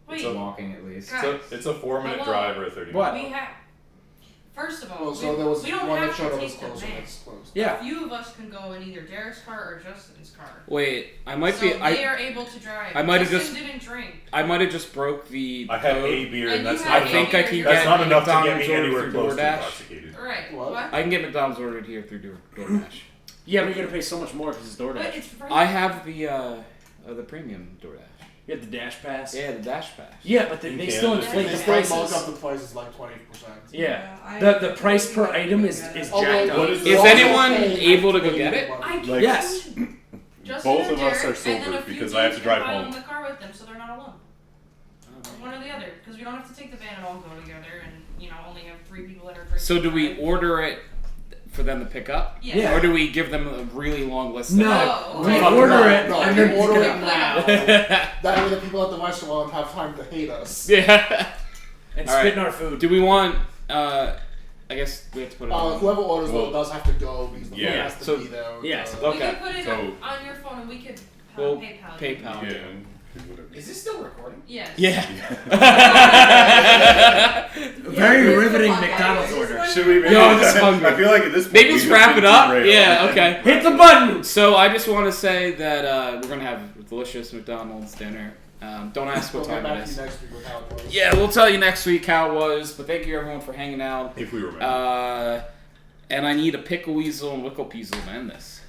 Wait, Walking at least. guys, It's a 4-minute Hello? drive or a 30-minute. What? we have. First of all, well, so there was we don't one have that showed to up as take the close, and van. it's closed. Yeah. A few of us can go in either Derrick's car or Justin's car. Wait, I might So be. they are able to drive. I might have Justin just- didn't drink. I might have just broke the. I had code. a beer, And and that's you not had I a think I beer. can that's get not enough to get McDonald's me ordered anywhere through close to DoorDash. intoxicated. Right. What? What? I can get McDonald's ordered here through DoorDash. Yeah, but you're gonna pay so much more because it's But DoorDash. it's free. I have the premium DoorDash. You get the Dash Pass. Yeah, the Dash Pass. Yeah, but they You still can't. inflate They the still mark prices. up the prices like 20%. Yeah. I- The price per item is Although, jacked up. What is Is the- anyone able to go get it? I can Like- Yes. Justin Both or of us Derrick, are and then sober a few because I have to dudes drive can pile home. in the car with them, so they're not alone. One or the other, because we don't have to take the van and all go together, and only have 3 people that are drinking. So do we Right? order it for them to pick up? Yeah. Yeah. Or do we give them a really long list? No, No. we No, order it no, and you then order pick it up. now. yeah. That way the people at the restaurant have time to hate us. And All right. spit in our food. Do we want? I guess we have to put it. on. Whoever orders Well, though does have to go because the yeah. phone has to So- be there. with yes, the- We Okay. can put it So- on your phone, and we could We'll PayPal. PayPal. Yeah. Whatever. Is this still recording? Yes. Yeah. Very Yeah. riveting Yeah. McDonald's Yeah. order. Should we? Yo, I'm just hungry. I feel like at this point Maybe we let's should wrap be it up. derailed. Yeah. Okay. Hit the button. So I just want to say that we're gonna have a delicious McDonald's dinner. Don't ask what We'll get time it back to is. you next week with how it was. Yeah, we'll tell you next week how it was. But thank you everyone for hanging out. If we remember. And I need a pickle weasel and wickle peasel to end this.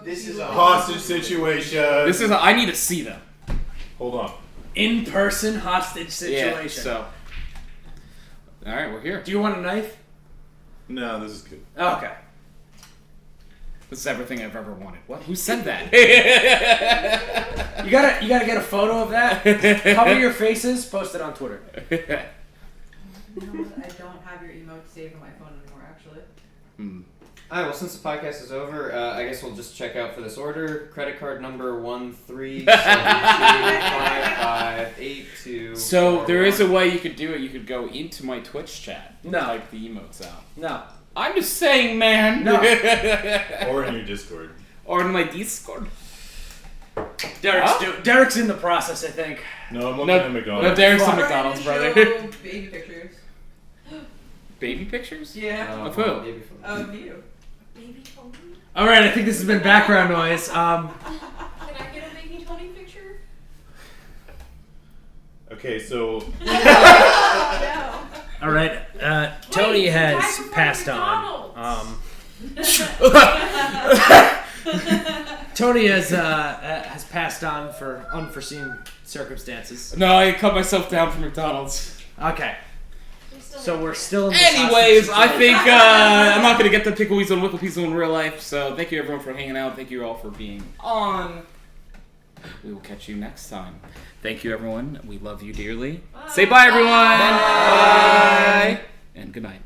This is a Hostage situation. This is I need to see them. Hold on. In-person hostage situation. Yeah, so. All right, we're here. Do you want a knife? No, this is good. Okay. This is everything I've ever wanted. What? Who said that? You gotta get a photo of that. Cover your faces. Post it on Twitter. You know what? I don't have your emote saved on my phone anymore, actually. Alright, well, since the podcast is over, I guess we'll just check out for this order. Credit card number 137255824. So there is a way you could do it. You could go into my Twitch chat. No. Type the emotes out. No. I'm just saying, man. No. Or in your Discord. Or in my Discord. Derrick's in the process, I think. No, I'm looking No, at McDonald's. no, Derrick's in Fuck. McDonald's, brother. Show baby pictures. Baby pictures? Yeah. Of who? Of you. Baby Tony? All right, I think this has been background noise. Can I get a baby Tony picture? Okay, so No. All right, Tony Wait, has guys are from passed on. McDonald's. Tony has passed on for unforeseen circumstances. No, I cut myself down from McDonald's. Okay, so we're still in this Anyways, hostage I think I'm not going to get the pickle weasel and wickle peasel in real life, so thank you everyone for hanging out. Thank you all for being on. We will catch you next time. Thank you everyone. We love you dearly. Bye. Say bye everyone. Bye. And good night.